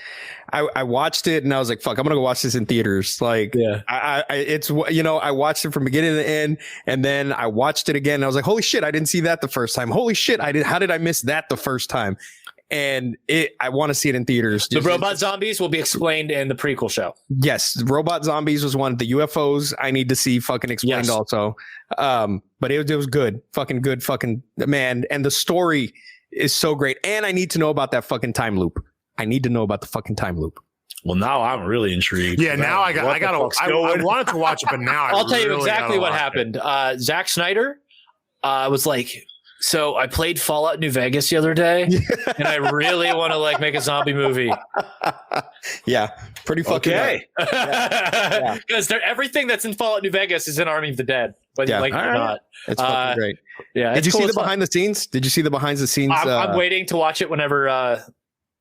I watched it and I was like, fuck, I'm gonna go watch this in theaters. Like, Yeah. I watched it from beginning to end, and then I watched it again and I was like, holy shit, I didn't see that the first time. Holy shit, how did I miss that the first time? And I want to see it in theaters. The robot zombies will be explained in the prequel show. Yes, robot zombies was one. The UFOs I need to see fucking explained also. But it was good, fucking man. And the story is so great. And I need to know about that fucking time loop. I need to know about the fucking time loop. Well, now I'm really intrigued. Yeah, now I wanted to watch it, but now I'll tell you exactly what happened. Zack Snyder was like, so I played Fallout New Vegas the other day, and I really want to like make a zombie movie. Yeah, pretty fucking okay. Because everything that's in Fallout New Vegas is in Army of the Dead, but like or not. It's fucking great. Yeah. Did you see the behind the scenes? Did you see the behind the scenes? I'm waiting to watch it whenever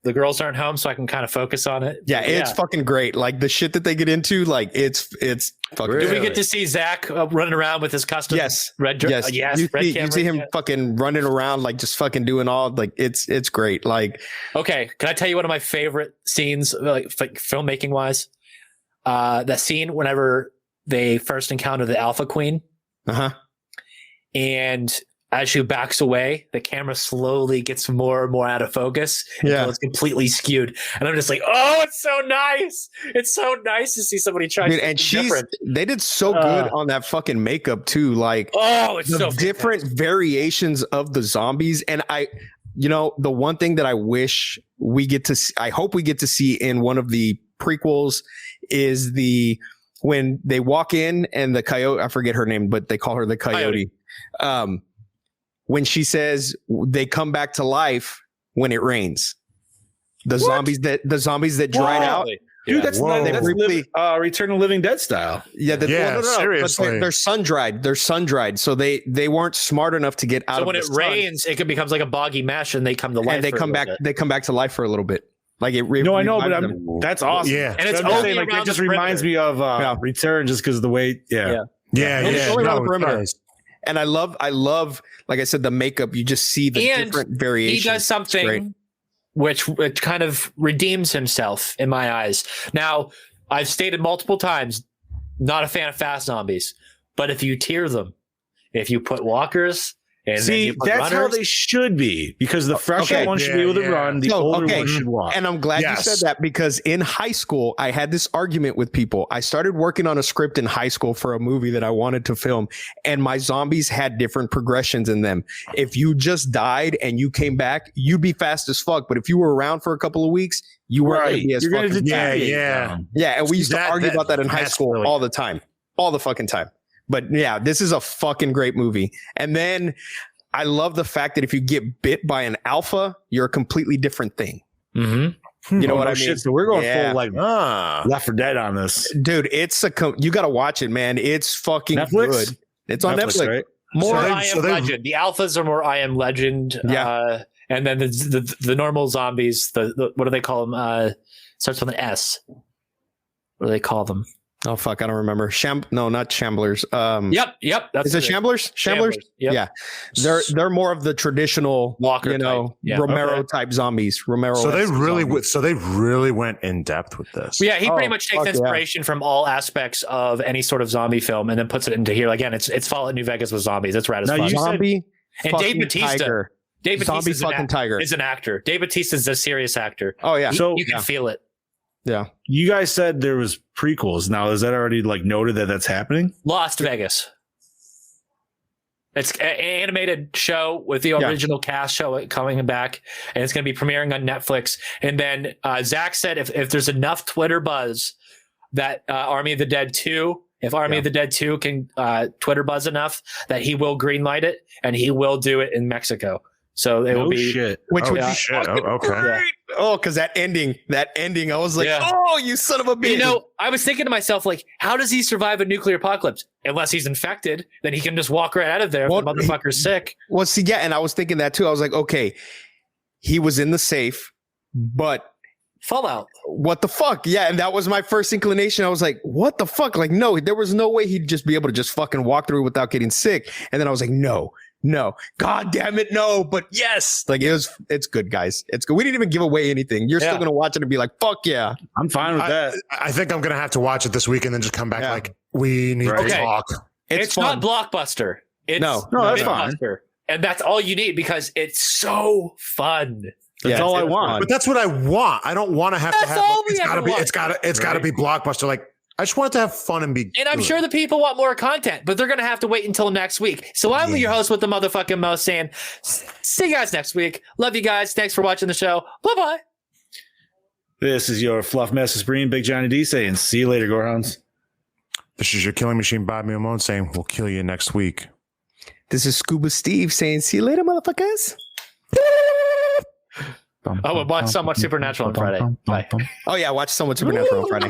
the girls aren't home, so I can kind of focus on it. Yeah, it's fucking great. Like the shit that they get into, like it's fucking. Really? Did we get to see Zach running around with his custom? Red camera? You see him fucking running around, like just fucking doing all like it's great. Like, okay, can I tell you one of my favorite scenes, like filmmaking wise? That scene whenever they first encounter the Alpha Queen, and as she backs away, the camera slowly gets more and more out of focus until it's completely skewed. And I'm just like, oh, it's so nice. It's so nice to see somebody try something different. They did so good on that fucking makeup too. Like, it's the so different variations of the zombies. And the one thing that I wish we get to see, I hope we get to see in one of the prequels is when they walk in and the coyote, I forget her name, but they call her the coyote. When she says they come back to life when it rains, the zombies that dried out, dude, that's Return of the Living Dead style. Yeah, seriously, but they're sun dried. They're sun dried, so they weren't smart enough to get out. So of when it rains, it becomes like a boggy mesh, and they come to life. And they come back. They come back to life for a little bit. Like it. No, I know, but that's awesome. Yeah, and it's only like it just reminds me of Return, just because of the way. Yeah. Only around the perimeter. And I love, like I said, the makeup. You just see the different variations. He does something which kind of redeems himself in my eyes. Now, I've stated multiple times, not a fan of fast zombies, but if you tier them, if you put walkers. And see, that's how they should be, because the fresher one should be able to run, the older one should walk. And I'm glad you said that, because in high school, I had this argument with people. I started working on a script in high school for a movie that I wanted to film, and my zombies had different progressions in them. If you just died and you came back, you'd be fast as fuck. But if you were around for a couple of weeks, you weren't going to be as fucking fast. Yeah, and we used to argue about that in high school all the time. All the fucking time. But yeah, this is a fucking great movie. And then I love the fact that if you get bit by an alpha, you're a completely different thing. Mm-hmm. You know what I mean? Shit, so we're going full like Left 4 Dead on this. Dude, you got to watch it, man. It's fucking Netflix? good. It's on Netflix. Right? More I Am Legend. The alphas are more I Am Legend. Yeah. And then the normal zombies, the what do they call them? Starts with an S. What do they call them? Oh fuck, I don't remember. No, not Shamblers. Yep. Is it Shamblers? Shamblers? Yep. Yeah. They're more of the traditional Walker, Romero type zombies. So they really went in depth with this. Yeah, he pretty much takes inspiration from all aspects of any sort of zombie film and then puts it into here. Again, it's Fallout New Vegas with zombies. It's rad as fuck. Zombie and Dave Bautista. Tiger. Dave Bautista is an actor. Dave Bautista is a serious actor. Oh yeah. So you can feel it. Yeah. You guys said there was prequels. Now, is that already like noted that that's happening? Lost Vegas. It's an animated show with the original cast show coming back, and it's going to be premiering on Netflix. And then Zach said if there's enough Twitter buzz that Army of the Dead 2, if Army of the Dead 2 can Twitter buzz enough, that he will greenlight it, and he will do it in Mexico. So it will be shit. Which would be okay. Great. Oh, because that ending, I was like, oh, you son of a bitch. You know, I was thinking to myself, like, how does he survive a nuclear apocalypse? Unless he's infected, then he can just walk right out of there if the motherfucker's sick. Well, see, and I was thinking that too. I was like, okay, he was in the safe, but Fallout. What the fuck? Yeah, and that was my first inclination. I was like, what the fuck? Like, no, there was no way he'd just be able to just fucking walk through without getting sick. And then I was like, no, God damn it, no. But yes, like it's good, guys. It's good. We didn't even give away anything. You're still gonna watch it and be like, fuck yeah. I'm fine with that. I think I'm gonna have to watch it this week and then just come back like we need to talk. It's not Blockbuster. It's no, that's fine. And that's all you need because it's so fun. That's all I want. But that's what I want. I don't want to have to have. all It's gotta be Blockbuster. Like I just want it to have fun and be. And I'm sure the people want more content, but they're gonna have to wait until next week. So I'm your host with the motherfucking most saying, see you guys next week. Love you guys. Thanks for watching the show. Bye bye. This is your Fluff Mess Breen, Big Johnny D saying, see you later, Gorehounds. This is your Killing Machine, Bobby Amone saying, we'll kill you next week. This is Scuba Steve saying, see you later, motherfuckers. Oh, watch so much Supernatural on Friday. Bye. Oh yeah, watch so much Supernatural on Friday.